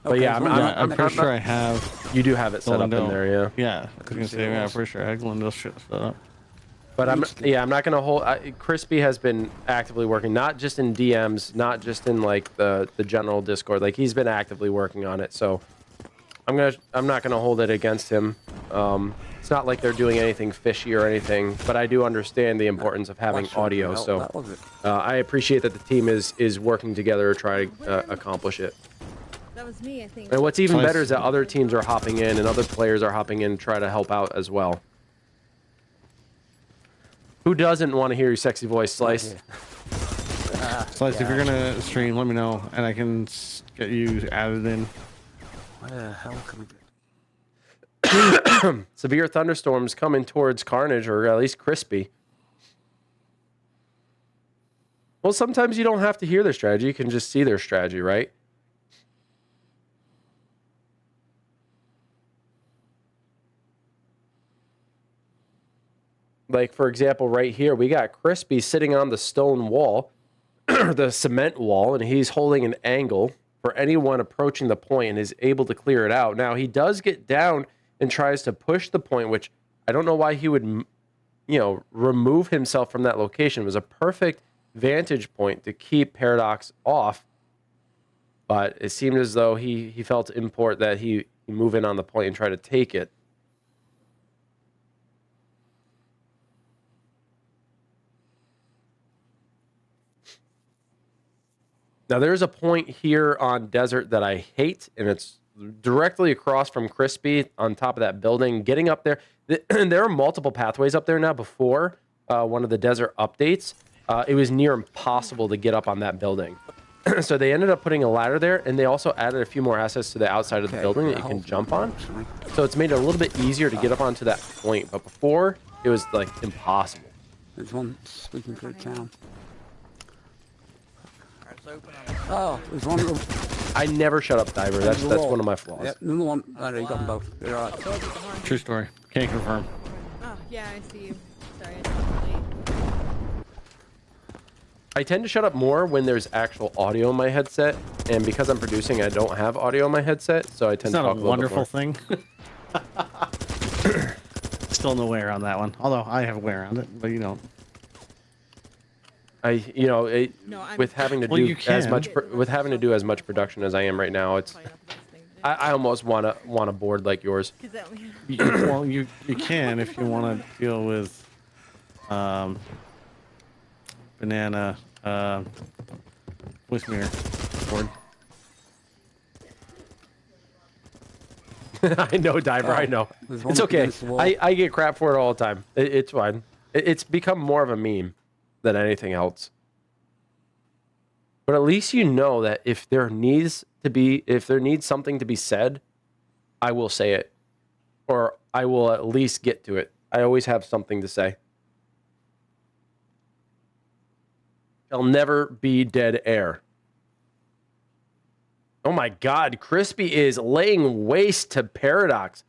But yeah, I'm pretty sure I have. You do have it set up in there, yeah. Yeah, I was gonna say, yeah, I'm pretty sure I had Glendo's shit set up. But I'm not gonna hold. Crispy has been actively working, not just in DMs, not just in like the general Discord. Like he's been actively working on it. So I'm not gonna hold it against him. It's not like they're doing anything fishy or anything, but I do understand the importance of having audio. So I appreciate that the team is working together to try to accomplish it. That was me, I think. And what's even better is that other teams are hopping in and other players are hopping in to try to help out as well. Who doesn't want to hear your sexy voice, Slice? Slice, if you're gonna stream, let me know, and I can get you added in. Where the hell can we get? Severe thunderstorms coming towards Carnage, or at least Crispy. Well, sometimes you don't have to hear their strategy. You can just see their strategy, right? Like, for example, right here, we got Crispy sitting on the stone wall, the cement wall, and he's holding an angle for anyone approaching the point and is able to clear it out. Now, he does get down and tries to push the point, which I don't know why he would, remove himself from that location. It was a perfect vantage point to keep Paradox off, but it seemed as though he felt to import that he move in on the point and try to take it. Now, there's a point here on Desert that I hate, and it's directly across from Crispy on top of that building. Getting up there, there are multiple pathways up there now. Before one of the Desert updates, it was near impossible to get up on that building. So they ended up putting a ladder there, and they also added a few more assets to the outside of the building that you can jump on. So it's made it a little bit easier to get up onto that point. But before, it was like impossible. There's one sweeping through town. Alright, it's open. Oh, there's one. I never shut up, Diver. That's one of my flaws. Yep, another one. Oh, no, you got them both. You're all right. True story. Can't confirm. Oh, yeah, I see you. Sorry, I was late. I tend to shut up more when there's actual audio in my headset, and because I'm producing, I don't have audio in my headset, so I tend It's to not talk a a little bit more. wonderful thing. Still no way around that one. Although I have a way around it, but you don't. No, With having to Well, do you as can. much with having to do as much production as I am right now, it's probably not the best thing to do. I almost want a board like yours. 'Cause that only- Well, you can if you want to deal with banana voice meter board. I know, Diver. I know. There's one It's okay. against the wall. I get crap for it all the time. It's fine. It's become more of a meme than anything else. But at least you know that if there needs something to be said, I will say it, or I will at least get to it. I always have something to say. There'll never be dead air. Oh my God, Crispy is laying waste to Paradox.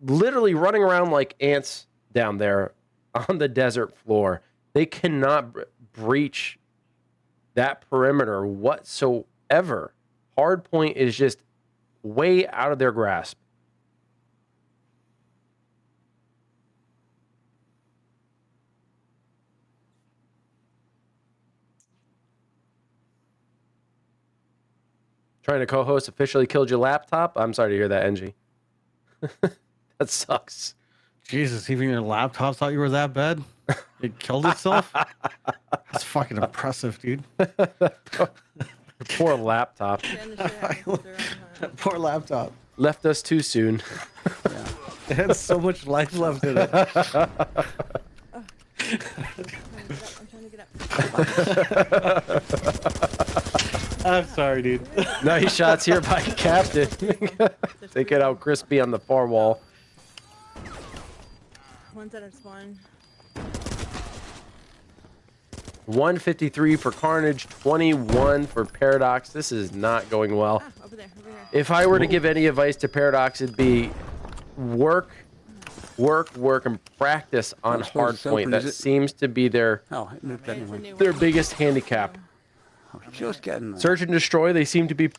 Literally running around like ants down there on the desert floor. They cannot breach that perimeter whatsoever. Hardpoint is just way out of their grasp. Trying to co-host officially killed your laptop? I'm sorry to hear that, NG. That sucks. Jesus, even your laptop thought you were that bad? It killed itself? That's fucking impressive, dude. Poor laptop. Yeah, and the shit happens later on, Poor laptop. Left us too soon. It had so much life left in it. I'm trying to get up. I'm sorry, dude. Nice shots here by Captain. Taking out Crispy on the far wall. One's at our spawn. 153 for Carnage, 21 for Paradox. This is not going well. Ah, over there, over here. If I were to give any advice to Paradox, it'd be work, and practice on I suppose it's hardpoint. open, That is it? seems to be their Oh, it moved It's a anyway. new their one. biggest handicap. Just getting there. Search and destroy, they seem to be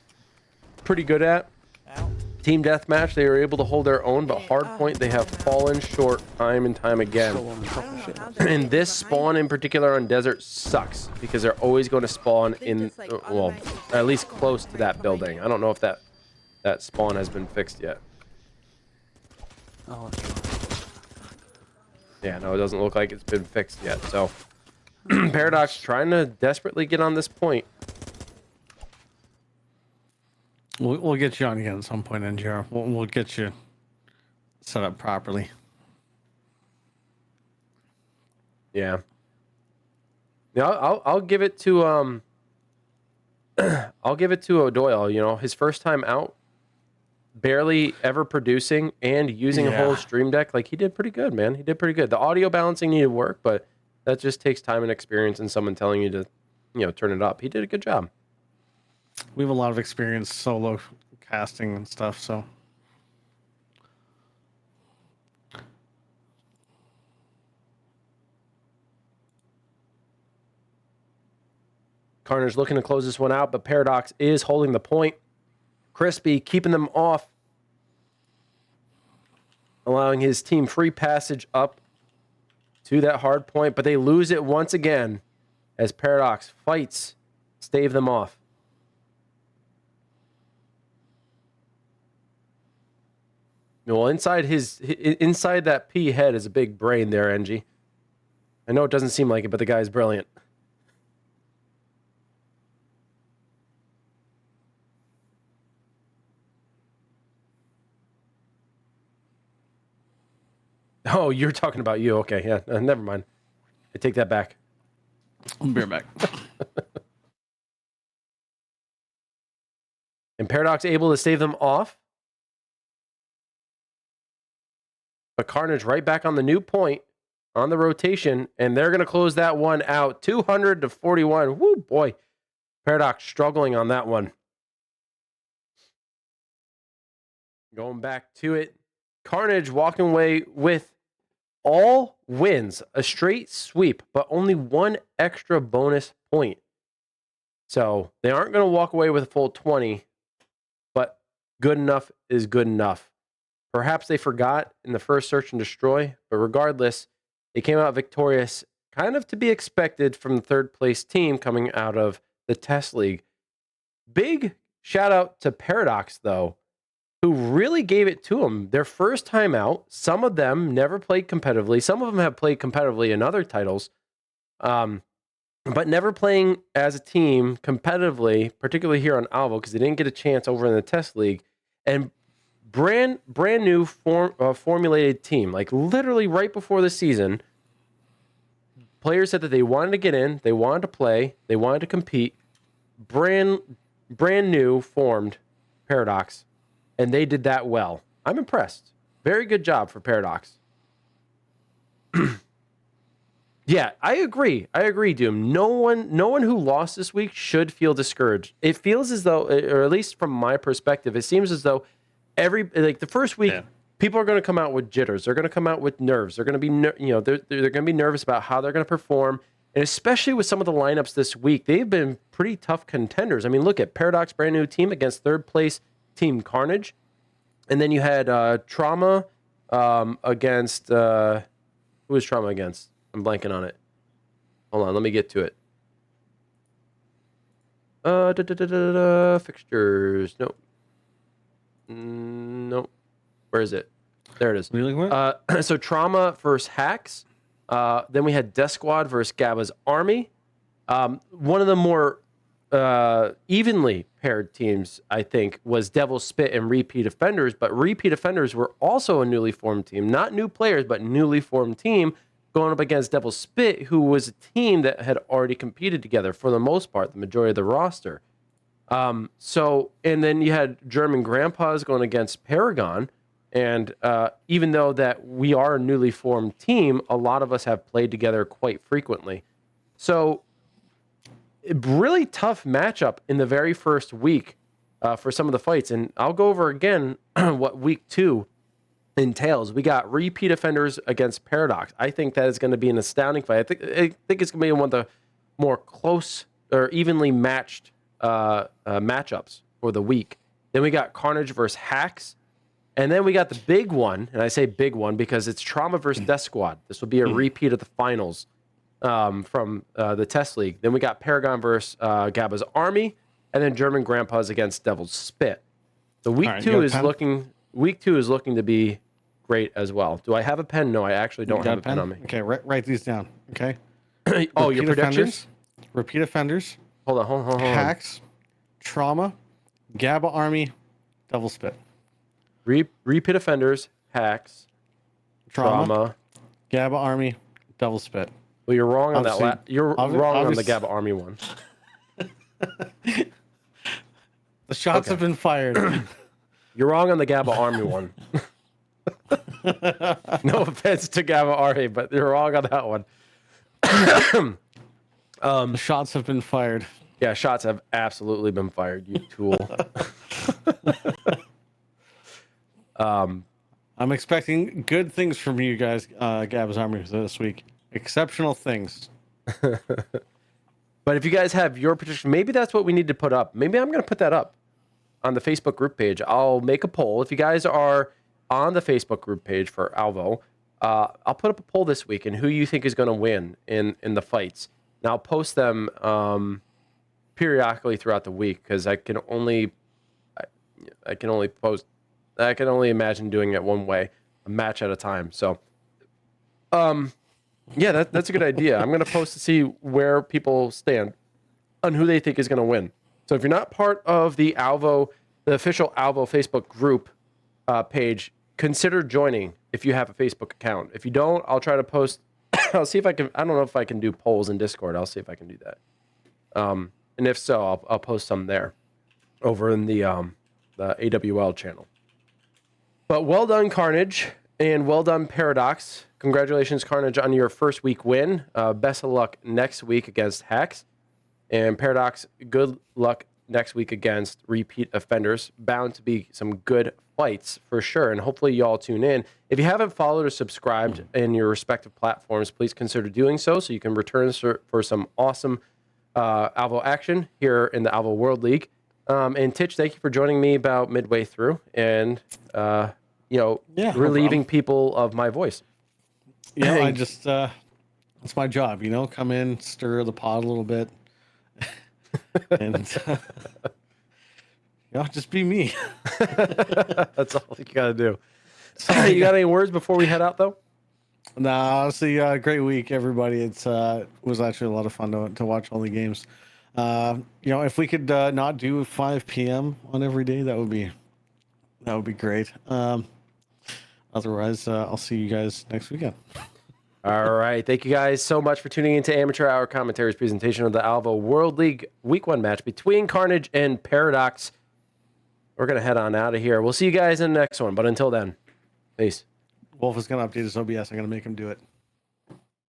pretty good at. Out. Team deathmatch, they are able to hold their own, but hardpoint, they have fallen short time and time again. Still on top I of don't shit. know how they're And this behind spawn us. in particular on desert sucks because they're always going to spawn They in, just, like, well, automatically at least spawn close to right that behind building. you. I don't know if that spawn has been fixed yet. Oh, that's right. Yeah, no, it doesn't look like it's been fixed yet. So Paradox trying to desperately get on this point. We'll get you on again at some point, NGR. We'll get you set up properly. Yeah. Yeah, I'll give it to I'll give it to O'Doyle. You know, his first time out, barely ever producing and using a whole Yeah. stream deck. Like, he did pretty good, man. He did pretty good. The audio balancing needed work, but that just takes time and experience and someone telling you to, turn it up. He did a good job. We have a lot of experience solo casting and stuff, so Carnage looking to close this one out, but Paradox is holding the point. Crispy keeping them off, allowing his team free passage up to that hard point, but they lose it once again as Paradox fights, stave them off. Well, inside that P head is a big brain there, NG. I know it doesn't seem like it, but the guy's brilliant. Oh, you're talking about you. Okay, yeah, never mind. I take that back. I'll be right back. And Paradox able to save them off. But Carnage right back on the new point. on the rotation, and they're going to close that one out 200-41. Woo, boy. Paradox struggling on that one. Going back to it. Carnage walking away with all wins, a straight sweep, but only one extra bonus point. So they aren't going to walk away with a full 20, but good enough is good enough. Perhaps they forgot in the first search and destroy, but regardless, they came out victorious, kind of to be expected from the third place team coming out of the test league. Big shout out to Paradox, though, who really gave it to them. Their first time out, some of them never played competitively. Some of them have played competitively in other titles, but never playing as a team competitively, particularly here on Alvo, because they didn't get a chance over in the test league. And brand new formulated team, like literally right before the season, players said that they wanted to get in, they wanted to play, they wanted to compete. Brand new formed Paradox, and they did that well. I'm impressed. Very good job for Paradox. Yeah, I agree, Doom. No one who lost this week should feel discouraged. It feels as though, or at least from my perspective, it seems as though the first week, people are going to come out with jitters. They're going to come out with nerves. They're going to be, they're going to be nervous about how they're going to perform. And especially with some of the lineups this week, they've been pretty tough contenders. I mean, look at Paradox, brand new team against third place team Carnage. And then you had Trauma against, who was Trauma against? I'm blanking on it. Hold on, let me get to it. Fixtures. Nope. Nope. Where is it? There it is. Really? So Trauma versus Hacks. Then we had Death Squad versus Gabba's Army. One of the more evenly paired teams, I think, was Devil's Spit and Repeat Offenders. But Repeat Offenders were also a newly formed team. Not new players, but newly formed team going up against Devil's Spit, who was a team that had already competed together for the most part, the majority of the roster. And then you had German Grandpas going against Paragon. And even though that we are a newly formed team, a lot of us have played together quite frequently. So really tough matchup in the very first week for some of the fights. And I'll go over again what week 2 entails. We got Repeat Offenders against Paradox. I think that is going to be an astounding fight. I think it's going to be one of the more close or evenly matched matchups for the week. Then we got Carnage versus Hacks. And then we got the big one, and I say big one because it's Trauma versus Death Squad. This will be a repeat of the finals from the test league. Then we got Paragon versus Gabba's Army, and then German Grandpas against Devil's Spit. So week two is looking to be great as well. Do I have a pen? No, I actually don't have a pen on me. Okay, write these down. Okay. Oh, your predictions? Repeat Offenders. Hold on. Hacks, Trauma, Gabba Army, Devil's Spit. Repeat Offenders, Hacks, Trauma, Gabba Army, Devil's Spit. Well, you're wrong on that. You're wrong on the Gabba Army one. The shots have been fired. You're wrong on the Gabba Army one. No offense to Gabba Army, but you're wrong on that one. The shots have been fired. Yeah, shots have absolutely been fired, you tool. I'm expecting good things from you guys, Gabba's Army, this week. Exceptional things. But if you guys have your prediction, maybe that's what we need to put up. Maybe I'm going to put that up on the Facebook group page. I'll make a poll. If you guys are on the Facebook group page for Alvo, I'll put up a poll this week and who you think is going to win in the fights. And I'll post them periodically throughout the week because I can only imagine doing it one way, a match at a time. So, yeah, that's a good idea. I'm going to post to see where people stand on who they think is going to win. So if you're not part of the official Alvo Facebook group page, consider joining if you have a Facebook account. If you don't, I'll try to post. I'll see if I can. I don't know if I can do polls in Discord. I'll see if I can do that. And if so, I'll post some there over in the AWL channel. But well done, Carnage, and well done, Paradox. congratulations, Carnage, on your first week win. Best of luck next week against Hex. And Paradox, good luck next week against repeat offenders. Bound to be some good fights for sure. And hopefully you all tune in. If you haven't followed or subscribed in your respective platforms, please consider doing so you can return for some awesome Alvo action here in the Alvo World League. And Titch, thank you for joining me about midway through and, relieving people of my voice. Yeah, I just, it's my job, come in, stir the pot a little bit. And just be me. That's all you gotta do. You got any words before we head out, though? Nah, honestly, great week, everybody. It was actually a lot of fun to watch all the games. If we could not do 5 p.m. on every day, that would be great. Otherwise, I'll see you guys next weekend. All right. Thank you guys so much for tuning into Amateur Hour Commentary's presentation of the Alvo World League Week 1 match between Carnage and Paradox. We're going to head on out of here. We'll see you guys in the next one. But until then, peace. Wolf is going to update his OBS. I'm going to make him do it.